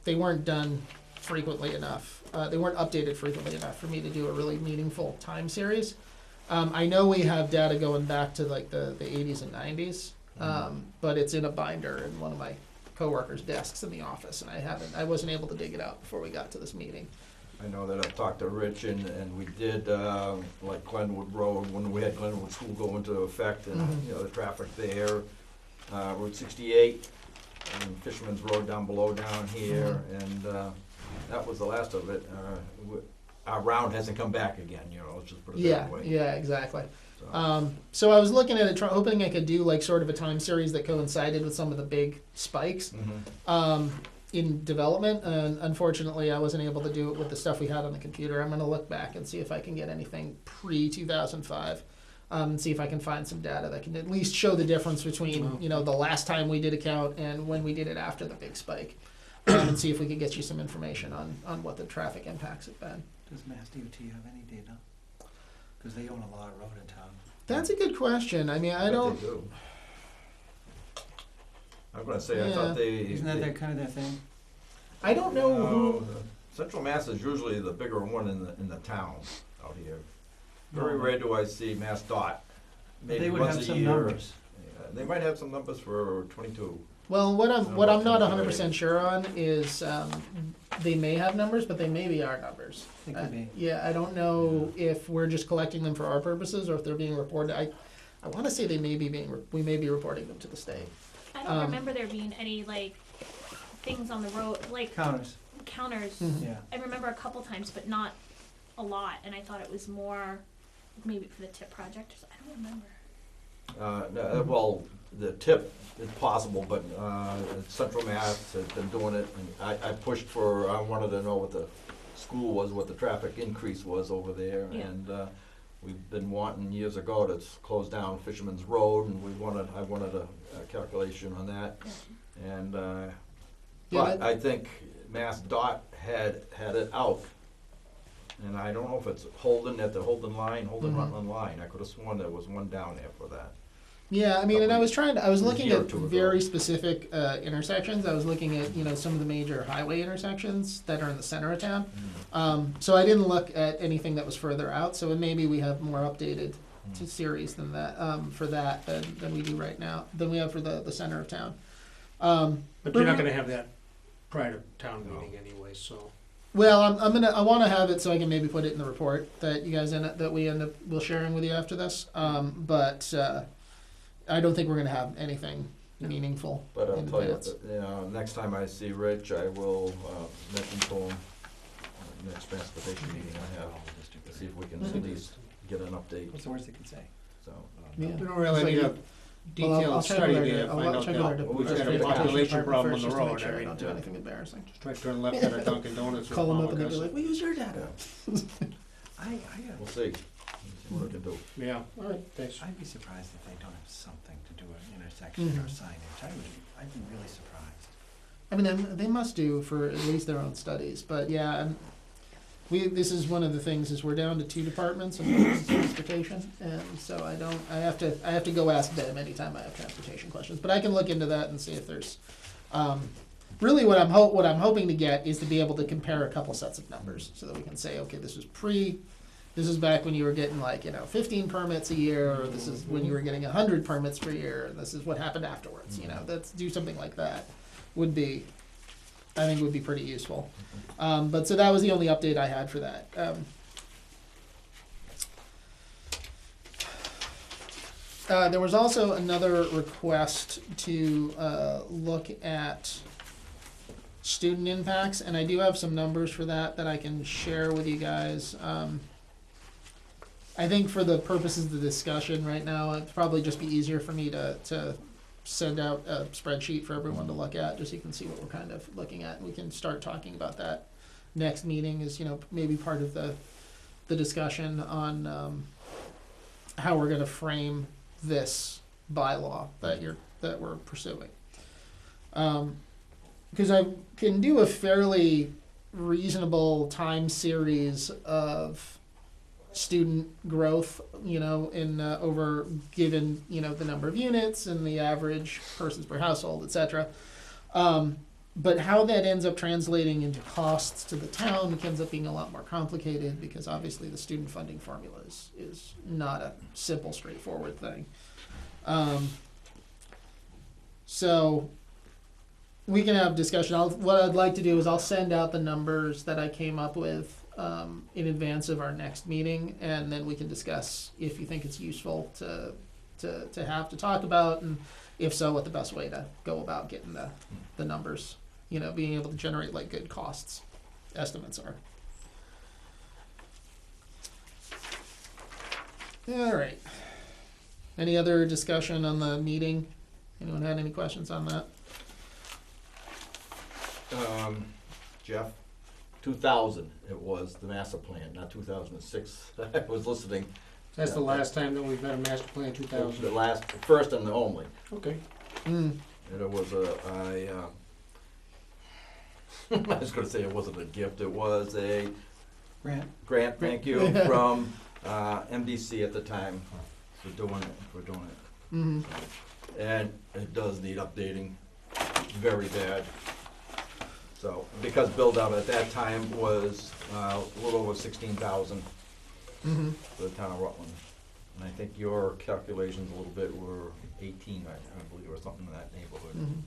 they weren't done frequently enough. They weren't updated frequently enough for me to do a really meaningful time series. I know we have data going back to like the 80s and 90s, but it's in a binder in one of my coworkers' desks in the office, and I wasn't able to dig it out before we got to this meeting. I know that I've talked to Rich and we did, like Glenwood Road, when we had Glenwood School go into effect and, you know, the traffic there, Route 68, and Fisherman's Road down below down here, and, that was the last of it. Our round hasn't come back again, you know, let's just put it that way. Yeah, exactly. So, So I was looking at it, hoping I could do like sort of a time series that coincided with some of the big spikes in development, and unfortunately I wasn't able to do it with the stuff we had on the computer. I'm gonna look back and see if I can get anything pre-2005, and see if I can find some data that can at least show the difference between, you know, the last time we did a count and when we did it after the big spike, and see if we could get you some information on what the traffic impacts have been. Does Mass DOT have any data? Because they own a lot of road in town. That's a good question. I mean, I but don't. they do. I'm gonna say, I Yeah. thought they. Isn't that their kind of their thing? I don't know who. Central Mass is usually the bigger one in the town out here. Very No. rare do I see Mass Dot, maybe They would once have a some year. numbers. They might have some numbers for 22. Well, what I'm about not 2030. 100% sure on is they may have numbers, but they may be our numbers. It could be. Yeah, I don't know if we're just collecting them for our purposes or if they're being reported. I want to say they may be we may be reporting them to the state. I don't remember there being any like things on the road, like Counters, counters. yeah. I remember a couple times, but not a lot, and I thought it was more maybe for the tip project. I don't remember. No, well, the tip is possible, but Central Mass has been doing it, and I pushed for, I wanted to know what the school was, what the traffic increase was over there, Yeah. and we've been wanting years ago to close down Fisherman's Road, and I wanted a calculation on that, and but I think Mass Dot had it out, and I don't know if it's Holden at the Holden Rutland line. I could have sworn there was one down there for that. Yeah, I mean, and I was looking year or at two ago. very specific intersections. I was looking at, you know, some of the major highway intersections that are in the center of town. So I didn't look at anything that was further out. So maybe we have more updated series than that for that than we do right now than we have for the center of town. But you're not gonna have that prior to town meeting anyway, so. Well, I want to have it so I can maybe put it in the report that you guys we'll sharing with you after this. But I don't think we're gonna have anything meaningful. But I'll in tell you, advance. next time I see Rich, I will mention to him, next transportation meeting I have, to see if we can at least get an update, What's the worst they could say? so. Yeah. We don't really So need you- a I'll detailed check study with there to our- find I'll out check with our that we we've got got a transportation population department problem on first the just to make road. sure I I mean, don't do anything embarrassing. just try to turn left at a Dunkin' Donuts or Call them something up and they'll be like like, "We use your data." I We'll see what I can do. Yeah, all right, thanks. I'd be surprised if they don't have something to do an intersection or signage. I'd be really surprised. I mean, they must do for at least their own studies, but yeah, this is one of the things is we're down to 2 departments in transportation, and so I have to go ask them anytime I have transportation questions, but I can look into that and see if there's, really what I'm hoping to get is to be able to compare a couple sets of numbers so that we can say, okay, this is back when you were getting 15 permits a year, or this is when you were getting 100 permits per year, and this is what happened afterwards, let's do something like that would be I think would be pretty useful. But so that was the only update I had for that. There was also another request to look at student impacts, and I do have some numbers for that I can share with you guys. I think for the purposes of the discussion right now, it'd probably just be easier for me to send out a spreadsheet for everyone to look at, just so you can see what we're kind of looking at. We can start talking about that next meeting is, maybe part of the discussion on how we're gonna frame this bylaw that we're pursuing. Because I can do a fairly reasonable time series of student growth, in over given the number of units and the average persons per household, etc. But how that ends up translating into costs to the town ends up being a lot more complicated, because obviously the student funding formula is not a simple, straightforward thing. So we can have discussion. What I'd like to do is I'll send out the numbers that I came up with in advance of our next meeting, and then we can discuss if you think it's useful to have to talk about, and if so, what the best way to go about getting the numbers, being able to generate like good costs estimates are. All right. Any other discussion on the meeting? Anyone had any questions on that? Jeff, 2000, it was the master plan, not 2006. I was listening. That's the last time that we've had a master plan, The 2000. first and the only. Okay. And it was I was going to say it wasn't a gift, it was a grant, thank you, from MDC at the time for doing it. Mm-hmm. And it does need updating, very bad. So, because build out at that time was a little over 16,000 Mm-hmm. for the town of Rutland. And I think your calculations a little bit were 18, I believe, or something in that neighborhood. Mm-hmm.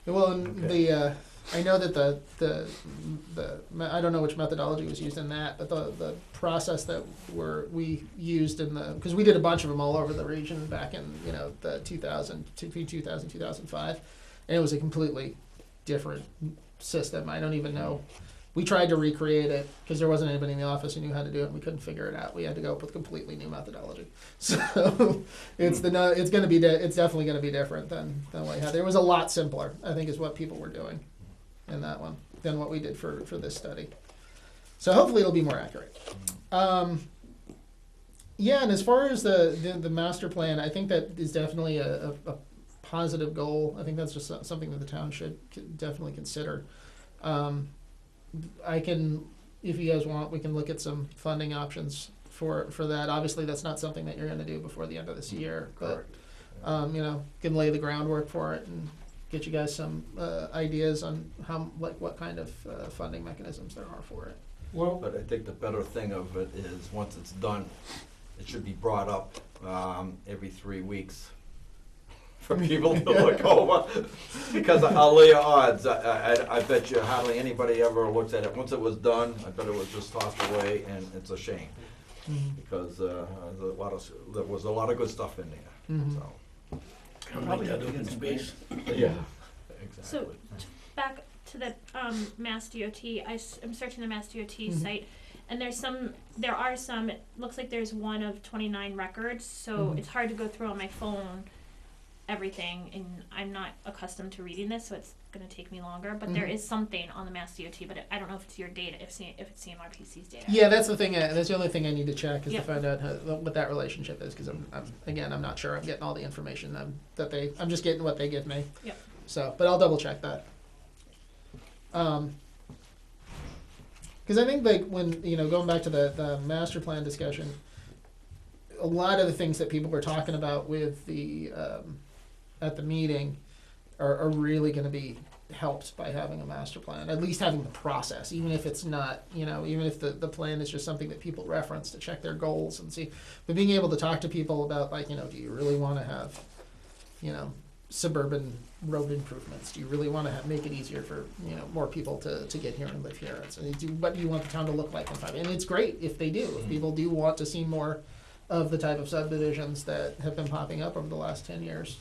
Well, and Okay. I know that the I don't know which methodology was used in that, but the process that we used because we did a bunch of them all over the region back in the 2005, and it was a completely different system. I don't even know. We tried to recreate it because there wasn't anybody in the office who knew how to do it, and we couldn't figure it out. We had to go up with a completely new methodology. So it's definitely going to be different than what we had. It was a lot simpler, I think, is what people were doing in that one than what we did for this study. So hopefully it'll be more accurate. Yeah, and as far as the master plan, I think that is definitely a positive goal. I think that's just something that the town should definitely consider. I can, if you guys want, we can look at some funding options for that. Obviously, that's not something that you're going to do before the end of this year, but can lay the groundwork for it and get you guys some ideas on what kind of funding mechanisms there are for it. Well, But I think the better thing of it is, once it's done, it should be brought up every 3 weeks for people to look over. Because I'll lay your odds, I bet you hardly anybody ever looks at it. Once it was done, I bet it was just tossed away, and it's a shame. Because there was a lot of good stuff in there, Mhm. so. Kind of like that open space. Yeah, exactly. So, back to the Mass DOT, I'm searching the Mass DOT Mhm. site, and there are some, it looks like there's one of 29 records, so Mhm. it's hard to go through on my phone everything, and I'm not accustomed to reading this, so it's gonna take me longer, but there Mhm. is something on the Mass DOT, but I don't know if it's your data, if it's CMRPC's data. Yeah, that's the thing. That's the only thing I need to check is Yep. to find out what that relationship is, because I'm not sure. I'm getting all the information I'm just getting what they give me. Yep. So, but I'll double check that. Because I think like when going back to the master plan discussion, a lot of the things that people were talking about with the at the meeting are really going to be helped by having a master plan, at least having the process, even if it's not, even if the plan is just something that people reference to check their goals and see, but being able to talk to people about do you really want to have, suburban road improvements? Do you really want to make it easier for, more people to get here and live here? What do you want the town to look like in 5 years? And it's great if they do. If people do want to see more of the type of subdivisions that have been popping up over the last 10 years.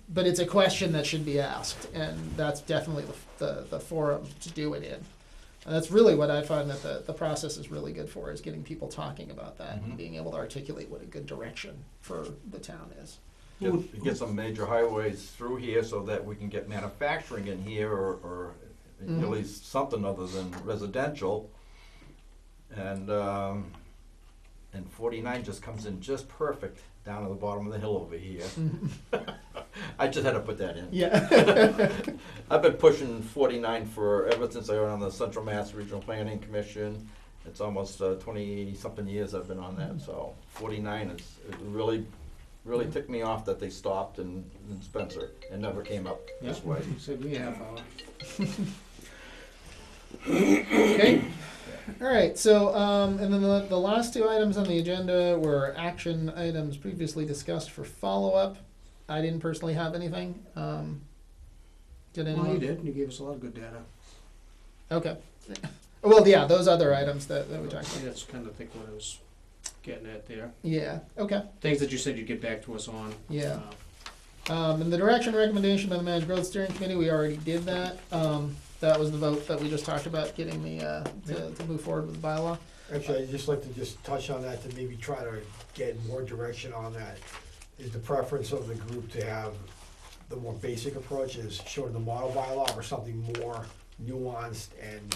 But it's a question that should be asked, and that's definitely the forum to do it in. And that's really what I find that the process is really good for, is getting people talking about that and being able to articulate what a good direction for the town is. Get some major highways through here so that we can get manufacturing in here, or at least something other than residential. And 49 just comes in just perfect down at the bottom of the hill over here. I just had to put that in. Yeah. I've been pushing 49 ever since I was on the Central Mass Regional Planning Commission. It's almost 20-something years I've been on that, so 49 it really ticked me off that they stopped in Spencer and never came up this way. You said me a half hour. Okay. All right. So, and then the last 2 items on the agenda were action items previously discussed for follow-up. I didn't personally have anything. Did anyone? Well, you did. You gave us a lot of good data. Okay. Well, yeah, those other items that we talked about. That's kind of think what I was getting at there. Yeah. Okay. Things that you said you'd get back to us on. Yeah. And the direction recommendation by the Managed Growth Steering Committee, we already did that. That was the vote that we just talked about, getting the to move forward with the bylaw. Actually, I'd just like to just touch on that, to maybe try to get more direction on that. Is the preference of the group to have the more basic approach, is showing the model bylaw, or something more nuanced and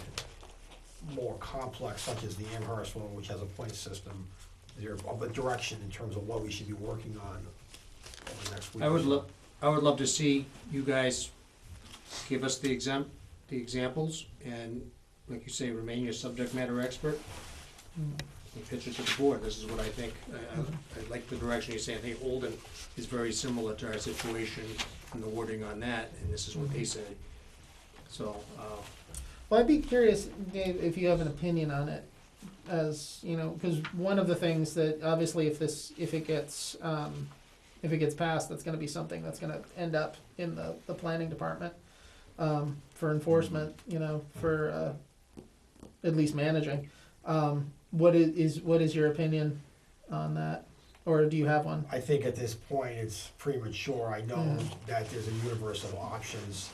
more complex, such as the Amherst one, which has a point system? Is there a direction in terms of what we should be working on over the next week? I would love to see you guys give us the examples, and like you say, remain your subject matter expert. And pitch it to the board. This is what I think. I like the direction you say. I think Holden is very similar to our situation and the wording on that, and this is what they say. So, Well, I'd be curious, Dave, if you have an opinion on it, as because one of the things that obviously, if it gets passed, that's going to be something that's going to end up in the planning department for enforcement. For at least managing. What is your opinion on that, or do you have one? I think at this point it's premature. I know that there's a universe of options.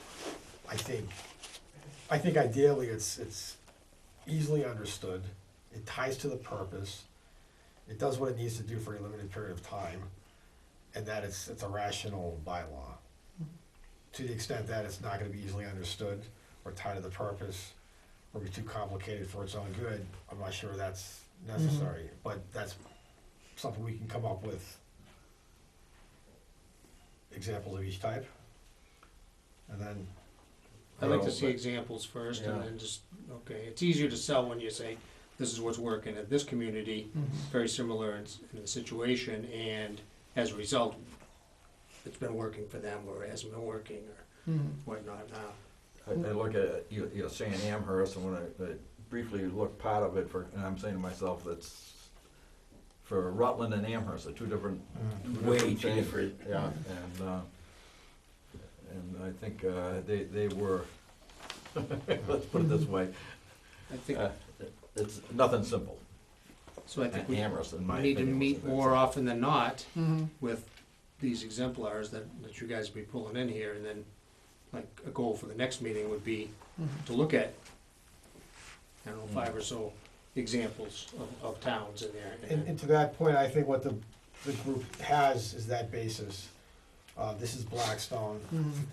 I think ideally it's easily understood. It ties to the purpose. It does what it needs to do for a limited period of time, and that it's a rational bylaw. To the extent that it's not going to be easily understood or tied to the purpose, or be too complicated for its own good, I'm not sure that's necessary. But that's something we can come up with examples of each type, and then I'd like to see examples first, and then just, okay, it's easier to sell when you say, this is what's working at this community, very similar in the situation, and as a result, it's been working for them, or it hasn't been working, or whatnot now. I look at, you're saying Amherst, and when I briefly look part of it and I'm saying to myself, that's, for Rutland and Amherst, are two different Way things. too different. Yeah, and I think they were, let's put it this way, I think, it's nothing simple. so I think we Amherst, in my need to opinion, meet was more often than not Mm-hmm. with these exemplars that you guys be pulling in here, and then, like, a goal for the next meeting would be to look at, I don't know, 5 or so examples of towns in there. and to that point, I think what the group has is that basis. This is Blackstone.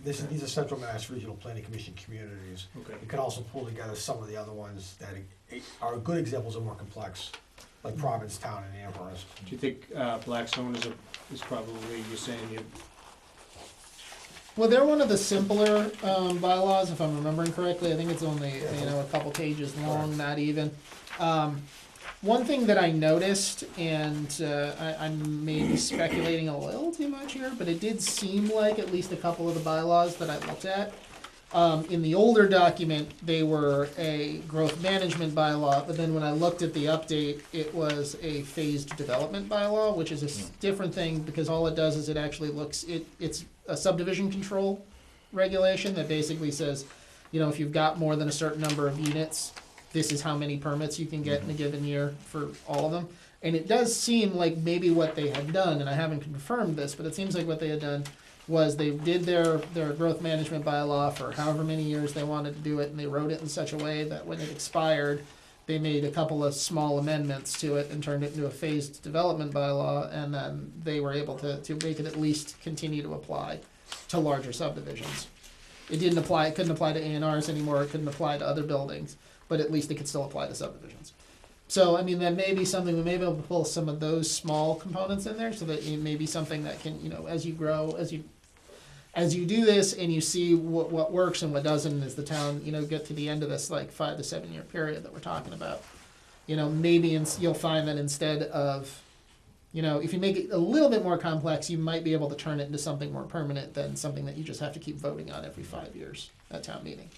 These are Central Mass Regional Planning Commission communities. Okay. You can also pull together some of the other ones that are good examples of more complex, like Provincetown and Amherst. Do you think Blackstone is probably, you're saying you, Well, they're one of the simpler bylaws, if I'm remembering correctly. I think it's only a couple pages long, not even. One thing that I noticed, and I may be speculating a little too much here, but it did seem like at least a couple of the bylaws that I looked at In the older document, they were a growth management bylaw, but then when I looked at the update, it was a phased development bylaw, which is a different thing, because all it does is it actually it's a subdivision control regulation that basically says, you know, if you've got more than a certain number of units, this is how many permits you can get in a given year for all of them. And it does seem like maybe what they had done, and I haven't confirmed this, but it seems like what they had done was they did their growth management bylaw for however many years they wanted to do it, and they wrote it in such a way that when it expired, they made a couple of small amendments to it and turned it into a phased development bylaw, and then they were able to make it at least continue to apply to larger subdivisions. It couldn't apply to A&Rs anymore, it couldn't apply to other buildings, but at least it could still apply to subdivisions. So, I mean, that may be something, we may be able to pull some of those small components in there, so that it may be something that can, you know, as you grow, as you do this and you see what works and what doesn't, as the town, you know, get to the end of this, like, 5 to 7 year period that we're talking about, you know, maybe you'll find that instead of, you know, if you make it a little bit more complex, you might be able to turn it into something more permanent than something that you just have to keep voting on every 5 years at town meeting,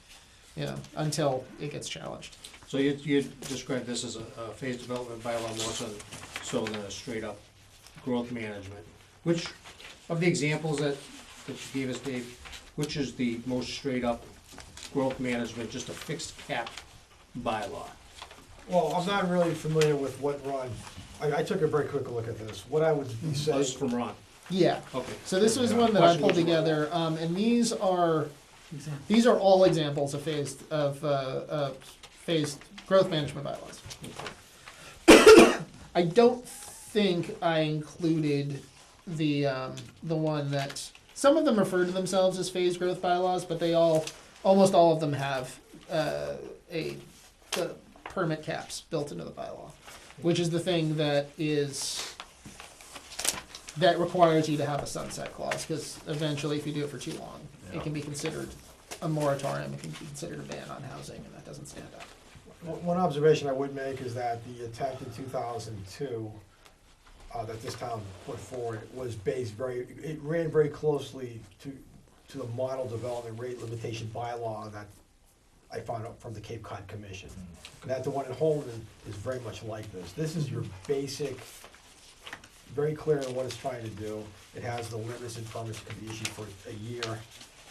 you know, until it gets challenged. So you describe this as a phased development bylaw more so than a straight up growth management. Which of the examples that you gave us, Dave, which is the most straight up growth management, just a fixed cap bylaw? Well, I'm not really familiar with what Ron, I took a very quick look at this. What I would be Oh, saying, this is from Ron. Yeah. Okay. So this was one that I pulled together, and these are all examples of phased growth management bylaws. I don't think I included the one that, some of them refer to themselves as phased growth bylaws, but almost all of them have the permit caps built into the bylaw, which is the thing that requires you to have a sunset clause, because eventually if you do it for too long, it can be considered a moratorium, it can be considered a ban on housing, and that doesn't stand up. one observation I would make is that the attempt in 2002 that this town put forward was it ran very closely to the model development rate limitation bylaw that I found out from the Cape Cod Commission. That the one in Holden is very much like this. This is your basic, very clear on what it's trying to do. It has the limits and permits that can be issued for a year.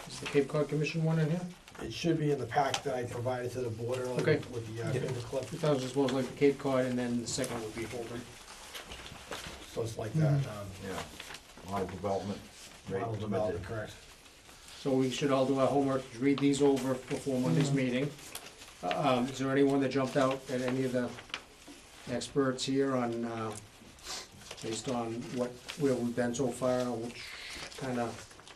Is the Cape Cod Commission one in here? It should be in the pack that I provided to the board earlier Okay. with the paper clip. I thought it was as well as like the Cape Cod, and then the second would be Holden. So it's like that. Yeah. Model development. rate Model limited. development, correct. So we should all do our homework, read these over before Monday's meeting. Is there anyone that jumped out at any of the experts here on, based on where we've been so far, which kinda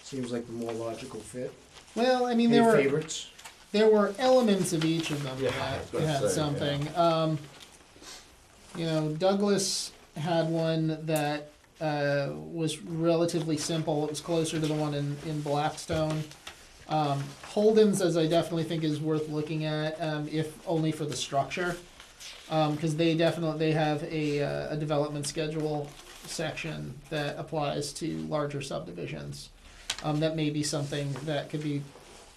seems like the more logical fit? Well, I mean, Any there favorites? were elements of each of them Yeah, I that was gonna had say, something. You know, Douglas had one that was relatively simple. It was closer to the one in Blackstone. Holden's, as I definitely think, is worth looking at, if only for the structure, because they have a development schedule section that applies to larger subdivisions. That may be something that could be,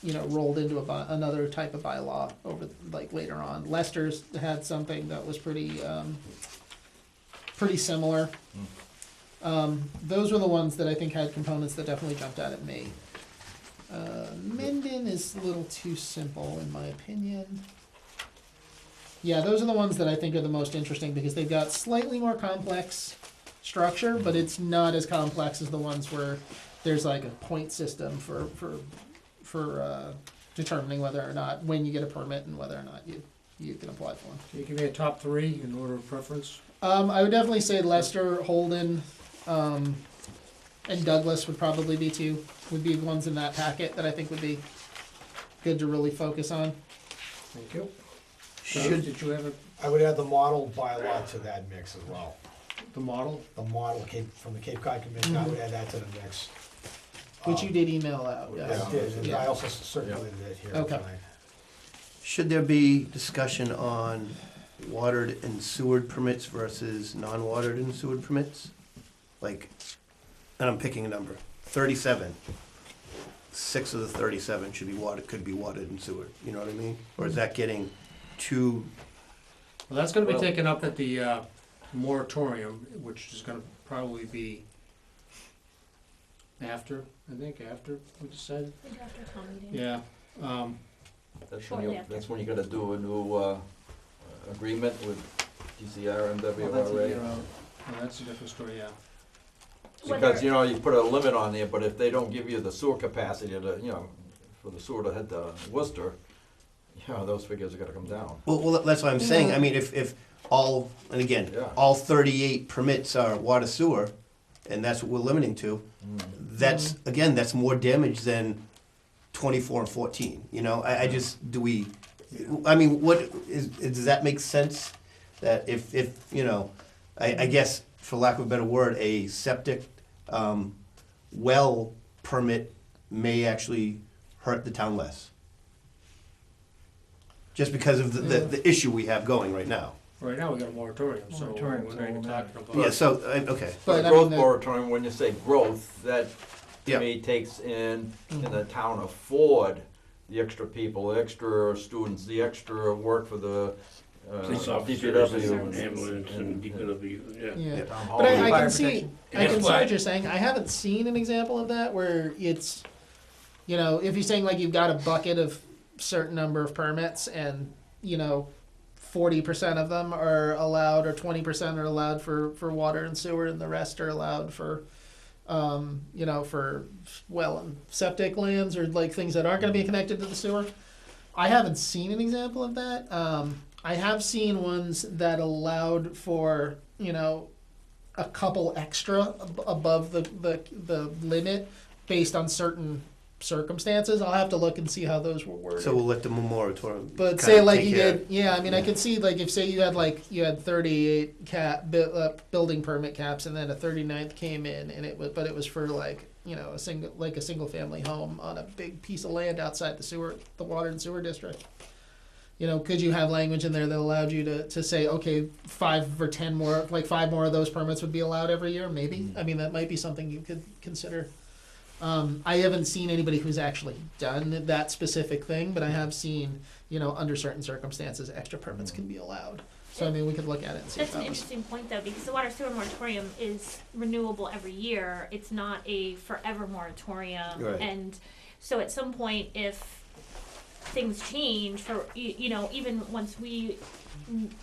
you know, rolled into another type of bylaw over, like, later on. Lester's had something that was pretty similar. Those were the ones that I think had components that definitely jumped out at me. Mendon is a little too simple, in my opinion. Yeah, those are the ones that I think are the most interesting, because they've got slightly more complex structure, but it's not as complex as the ones where there's like a point system for determining whether or not, when you get a permit and whether or not you can apply for one. Can you give me a top three in order of preference? I would definitely say Lester, Holden, and Douglas would probably be the ones in that packet that I think would be good to really focus on. Thank you. Should, Did you have I would add the model bylaw to that mix as well. the model? The model from the Cape Cod Commission, I would add that to the mix. Which you did email out, I yes. did, and I Yeah. also circulated it here Okay. tonight. should there be discussion on watered and sewered permits versus non-watered and sewered permits? Like, and I'm picking a number, 37. 6 of the 37 should be watered, could be watered and sewered, you know what I mean? Or is that getting too, Well, that's gonna be Well- taken up at the moratorium, which is gonna probably be after we decided. I think after town meeting. Yeah, Shortly after. That's when you gotta do a new, agreement with DCR and Well, that's a WRA. year out. well, that's a different story, yeah. Because, you know, you put a limit on there, but if they don't give you the sewer capacity to, for the sewer to head to Worcester, those figures are gonna come down. well, that's what I'm saying, I mean, if all, and again, Yeah. all 38 permits are water sewer, and that's what we're limiting to, that's, again, that's more damage than 24 and 14, you know, I just, I mean, does that make sense? That if, you know, I guess, for lack of a better word, a septic, well permit may actually hurt the town less. Just because of the issue we have going right now. Right now, we got a moratorium, so Moratorium, we're so not even we'll talking about. Yeah, so, okay, For But the I growth mean, moratorium, when you say growth, that Yeah. to me takes in the town afford the extra people, the extra students, the extra work for the Police officers DPW. and ambulance and DPW, yeah. Yeah. Town hall. But I Fire can see, protection. I can That's see why- what you're saying. I haven't seen an example of that where it's, you know, if you're saying like you've got a bucket of certain number of permits and, you know, 40% of them are allowed or 20% are allowed for water and sewer and the rest are allowed for, you know, for well and septic lands or like things that aren't going to be connected to the sewer. I haven't seen an example of that. I have seen ones that allowed for, you know, a couple extra above the limit based on certain circumstances. I'll have to look and see how those were worded. so we'll let the moratorium. But kinda say like take you care- did, yeah. I mean, I could see like if say you had 38 building permit caps, and then a 39th came in, and it was for like, you know, a single family home on a big piece of land outside the water and sewer district. You know, could you have language in there that allowed you to say, okay, 5 or 10 more, like 5 more of those permits would be allowed every year? Maybe. I mean, that might be something you could consider. I haven't seen anybody who's actually done that specific thing, but I have seen, you know, under certain circumstances, extra permits can be allowed. So, I mean, we could look at it and see if That's an that was. interesting point though, because the water sewer moratorium is renewable every year. It's not a forever moratorium. Right. And so at some point, if things change for, you know, even once we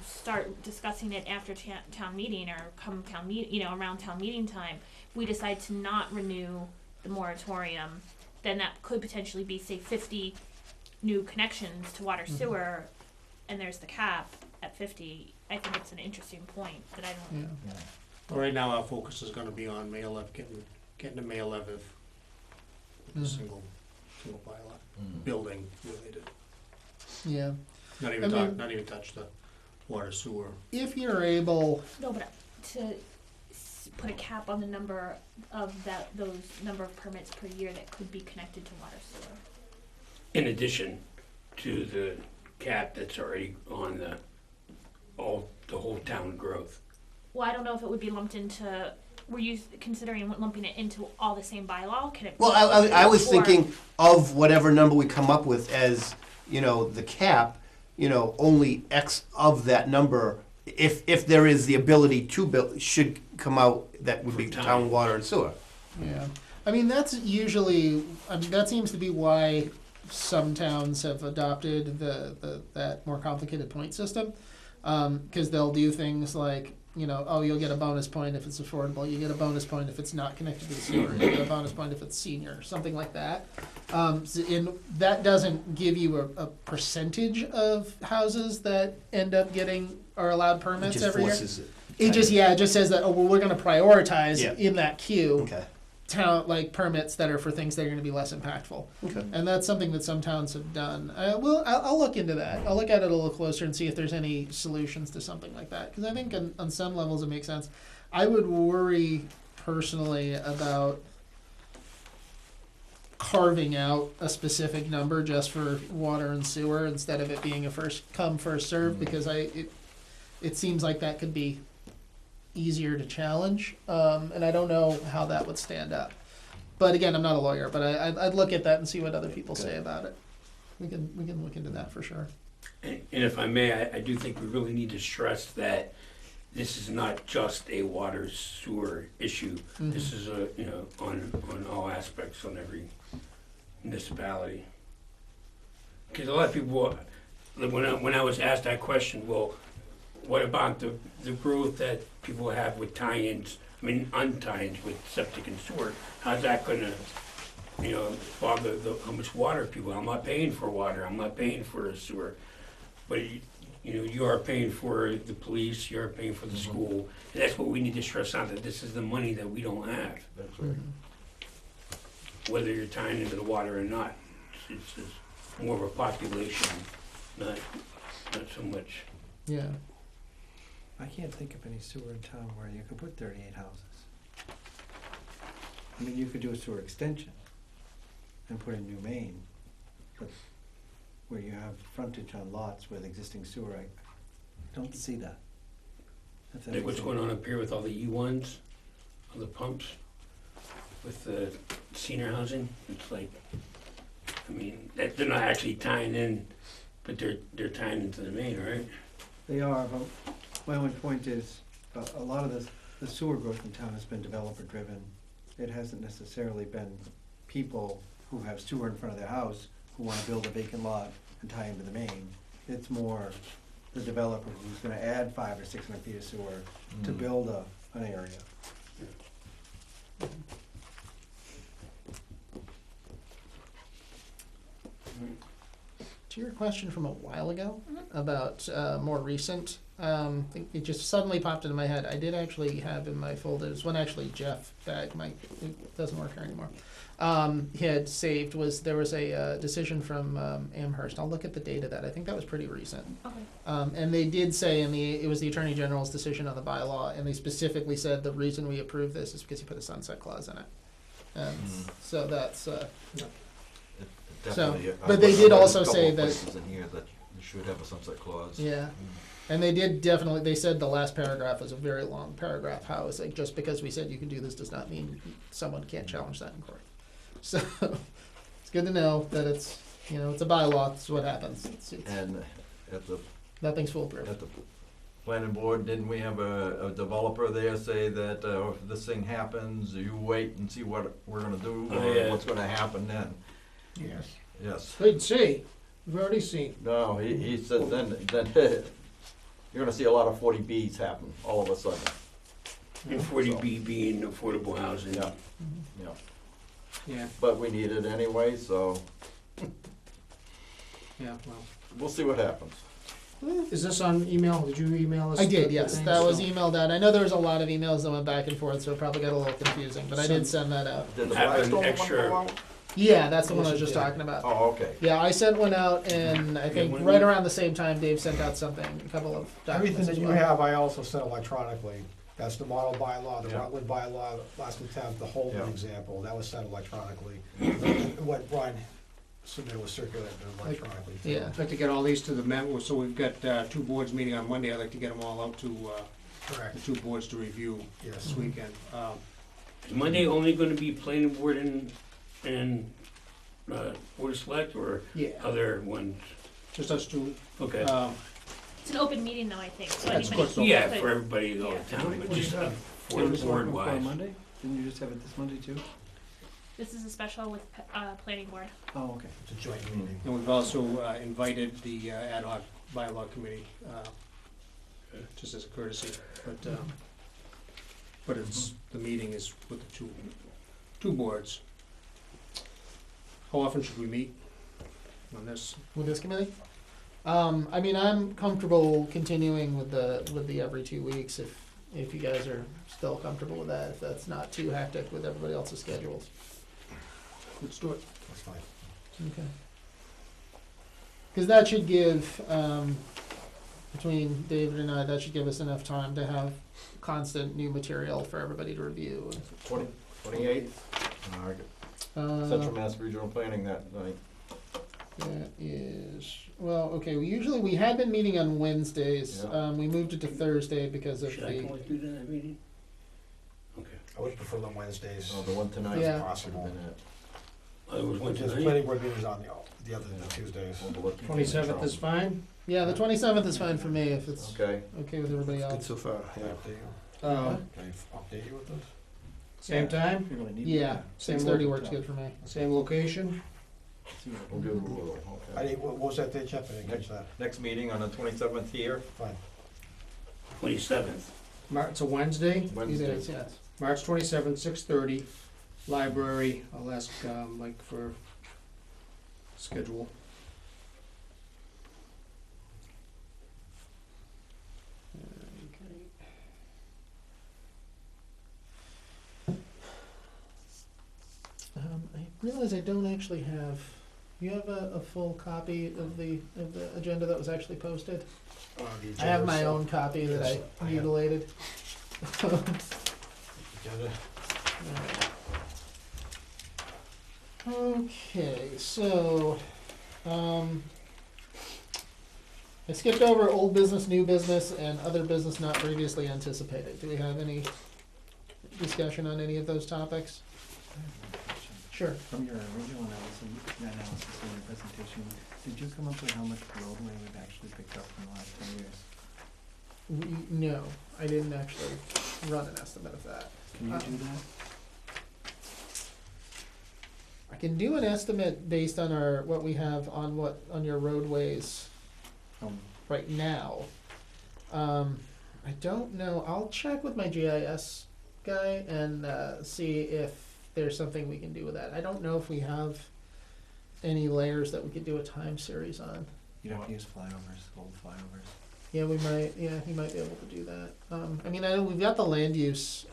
start discussing it after town meeting or come town meeting, you know, around town meeting time, if we decide to not renew the moratorium, then that could potentially be, say, 50 new connections to water sewer, and there's the cap at 50. I think it's an interesting point that I don't. Yeah. Well, right now, our focus is gonna be on May 11th, getting to May 11th, Mhm. single bylaw, building related. Yeah. Not I even mean- not even touch the water sewer. If you're able, No, but to put a cap on the number of those number of permits per year that could be connected to water sewer. In addition to the cap that's already on the whole town growth. Well, I don't know if it would be lumped into. Were you considering lumping it into all the same bylaw? Can it? Well, I was or- thinking of whatever number we come up with as, you know, the cap, you know, only X of that number, if there is the ability to build, should come out, that would be For town. town water and sewer. yeah. I mean, that's usually, that seems to be why some towns have adopted that more complicated point system. Because they'll do things like, you know, oh, you'll get a bonus point if it's affordable. You get a bonus point if it's not connected to the sewer. You get a bonus point if it's senior, something like that. And that doesn't give you a percentage of houses that end up getting or allowed It permits just every year. forces it. It just says that, oh, well, we're going to prioritize Yeah. in that queue Okay, permits that are for things that are going to be less impactful. okay. And that's something that some towns have done. I'll look into that. I'll look at it a little closer and see if there's any solutions to something like that. Because I think on some levels it makes sense. I would worry personally about carving out a specific number just for water and sewer instead of it being a first come first serve, because it seems like that could be easier to challenge, and I don't know how that would stand up. But again, I'm not a lawyer, but I'd look at that and see what other people say about it. We can look into that for sure. And if I may, I do think we really need to stress that this is not just a water sewer issue. This is a, you know, on all aspects, on every municipality. Because a lot of people, when I was asked that question, well, what about the growth that people have with tie-ins, I mean, untie-ins with septic and sewer? How's that gonna, you know, bother how much water people, I'm not paying for water, I'm not paying for a sewer. But, you know, you are paying for the police, you're paying for the school, and that's what we need to stress out, that this is the money that we don't have, That's right. whether you're tying into the water or not. It's just more of a population, not so much. Yeah. I can't think of any sewer in town where you could put 38 houses. I mean, you could do a sewer extension and put in new main, but where you have frontage on lots with existing sewer, I don't see that. If that Like what's makes going any- on up here with all the E1s, all the pumps, with the senior housing, it's like, I mean, they're not actually tying in, but they're tying into the main, right? They are, but my only point is, a lot of the sewer growth in town has been developer driven. It hasn't necessarily been people who have sewer in front of their house who wanna build a vacant lot and tie into the main. It's more the developer who's gonna add 500 or 600 feet of sewer to build an area. To your question from a while ago about more recent, it just suddenly popped into my head. I did actually have in my folders one actually Jeff that it doesn't work here anymore. He had saved there was a decision from Amherst. I'll look at the date of that. I think that was pretty recent. Okay. And they did say it was the Attorney General's decision on the bylaw, and they specifically said the reason we approve this is because you put a sunset clause in it. And so that's Definitely. but they did also say that- Places in here that you should have a sunset clause. yeah. And they did definitely, they said the last paragraph was a very long paragraph, how it's like, just because we said you can do this does not mean someone can't challenge that in court. So, it's good to know that it's, it's a bylaw, it's what happens. It's And at the nothing's foolproof. At the planning board, didn't we have a developer there say that if this thing happens, you wait and see what we're gonna do, Oh, or yeah. what's gonna happen then? Yes. Yes. Wait and see, we've already seen. No, he said then you're gonna see a lot of 40Bs happen all of a sudden. And 40B being affordable housing. Yeah, yeah. Yeah, But we need it anyway, so yeah, well. we'll see what happens. Is this on email? Did you email us? I did, the yes, thing? that was So- emailed out. I know there was a lot of emails that went back and forth, so it probably got a little confusing, but I did send that out. Did the Have an Blackstone one extra- go out? Yeah, that's the one I was Yes, just it did. talking about. Oh, okay. Yeah, I sent one out, and I think when right we- around the same time, Dave sent out something, a couple of Everything documents that as you well. have, I also sent electronically. That's the model bylaw, the Yeah. Rutland bylaw, last attempt, the Holden Yeah. example, that was sent electronically. What Brian submitted was circulated electronically. too. Yeah. I'd like to get all these to the mem, so we've got two boards meeting on Monday, I'd like to get them all out to the Correct, two boards to review yes. this weekend. Is Monday only gonna be planning board and board of select, or Yeah. other ones? Just us two. Okay. It's an open meeting though, I think, so That's anybody. good. Yeah, could- for everybody all the town, but just for the board wise. Monday? Didn't you just have it this Monday too? This is a special with, planning board. Oh, okay. It's a joint meeting. And we've also invited the ad hoc bylaw committee, just as a courtesy, but it's, the meeting is with the two boards. How often should we meet on this? With this committee? I mean, I'm comfortable continuing with the every 2 weeks if you guys are still comfortable with that, if that's not too hectic with everybody else's schedules. Let's do it. That's fine. Okay. Because that should give, between David and I, that should give us enough time to have constant new material for everybody to review. 28th, Central Uh, Mass Regional Planning that night. That is, well, okay, we had been meeting on Wednesdays. Yeah. We moved it to Thursday because of Should I the, come with you to that meeting? Okay. I would prefer the Wednesdays. Oh, the one tonight Yeah. should have been it. There was one There's tonight. planning board meetings on the other Yeah. Tuesdays. Overlooked. 27th is fine? Yeah, the 27th is fine for me if it's Okay, okay with everybody Good else. so far, Can I yeah. update you? Uh, Can I update you with this? Same time, We really need to, Yeah, Same 6:30 work. works good for me. same location. See what- we'll do, we'll, I okay. didn't, what was that date, Jeff? I didn't catch that. Next meeting on the 27th here, Fine. 27th. It's a Wednesday, It Wednesday. is, yes. March 27th, 6:30, library. I'll ask Mike for schedule. I realize I don't actually have, you have a full copy of the agenda that was actually posted? The I have agenda my itself. own copy that Yes, I I have. mutilated. Agenda. Okay, so, I skipped over old business, new business, and other business not previously anticipated. Do we have any discussion on any of those topics? I have one question. Sure. From your original analysis in your presentation, did you come up with how much roadway we've actually picked up in the last 10 years? No, I didn't actually run an estimate of that. Can you do that? I can do an estimate based on what we have on your roadways right now. I don't know, I'll check with my GIS guy and, see if there's something we can do with that. I don't know if we have any layers that we could do a time series on. You'd have to use flyovers, old flyovers. Yeah, we might, yeah, he might be able to do that. I mean, I know we've got the land use,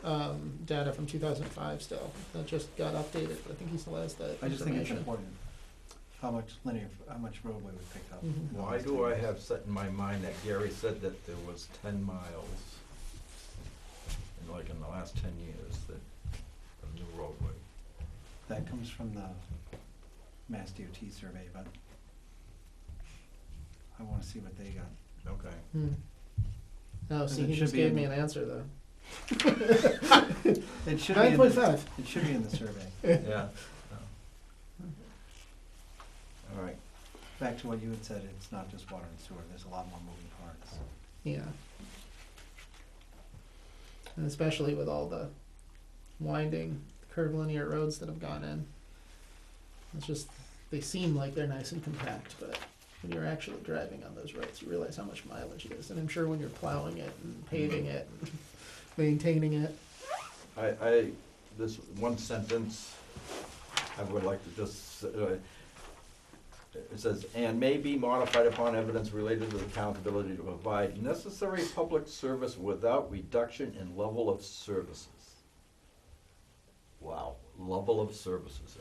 data from 2005 still, that just got updated, but I think he still has that I just think it's information. important, how much roadway we picked up. Mhm. in the why last do 10 I years. have set in my mind that Gary said that there was 10 miles in the last 10 years that, of new roadway? That comes from the Mass DOT survey, but I wanna see what they got. Okay. Hmm. Oh, see, it he should just be gave in me the- an answer though. It should be in the, 9.5. it should be in the survey. Yeah. All right. Back to what you had said, it's not just water and sewer, there's a lot more moving parts. Yeah. And especially with all the winding curvilinear roads that have gone in. It's just, they seem like they're nice and compact, but when you're actually driving on those roads, you realize how much mileage it is. And I'm sure when you're plowing it and paving it and maintaining it. This one sentence, I would like to just, it says, "and may be modified upon evidence related to the town's ability to provide necessary public service without reduction in level of services." Wow, level of services.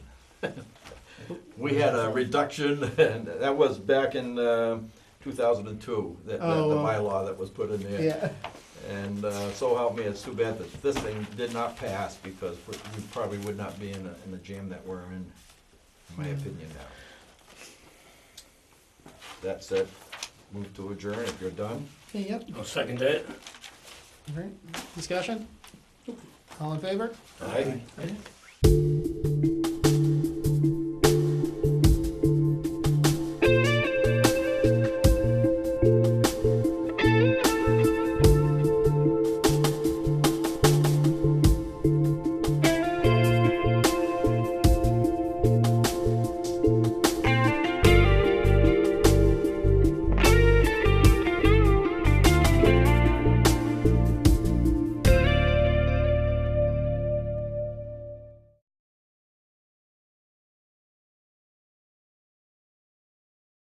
We had a reduction, and that was back in 2002, the Oh, bylaw that was put in there. Yeah. And so help me, it's too bad that this thing did not pass, because we probably would not be in the jam that we're in my opinion now. That said, move to adjourn if you're done. Okay, yep. I'll second that. All right. Discussion? All in favor? Aye.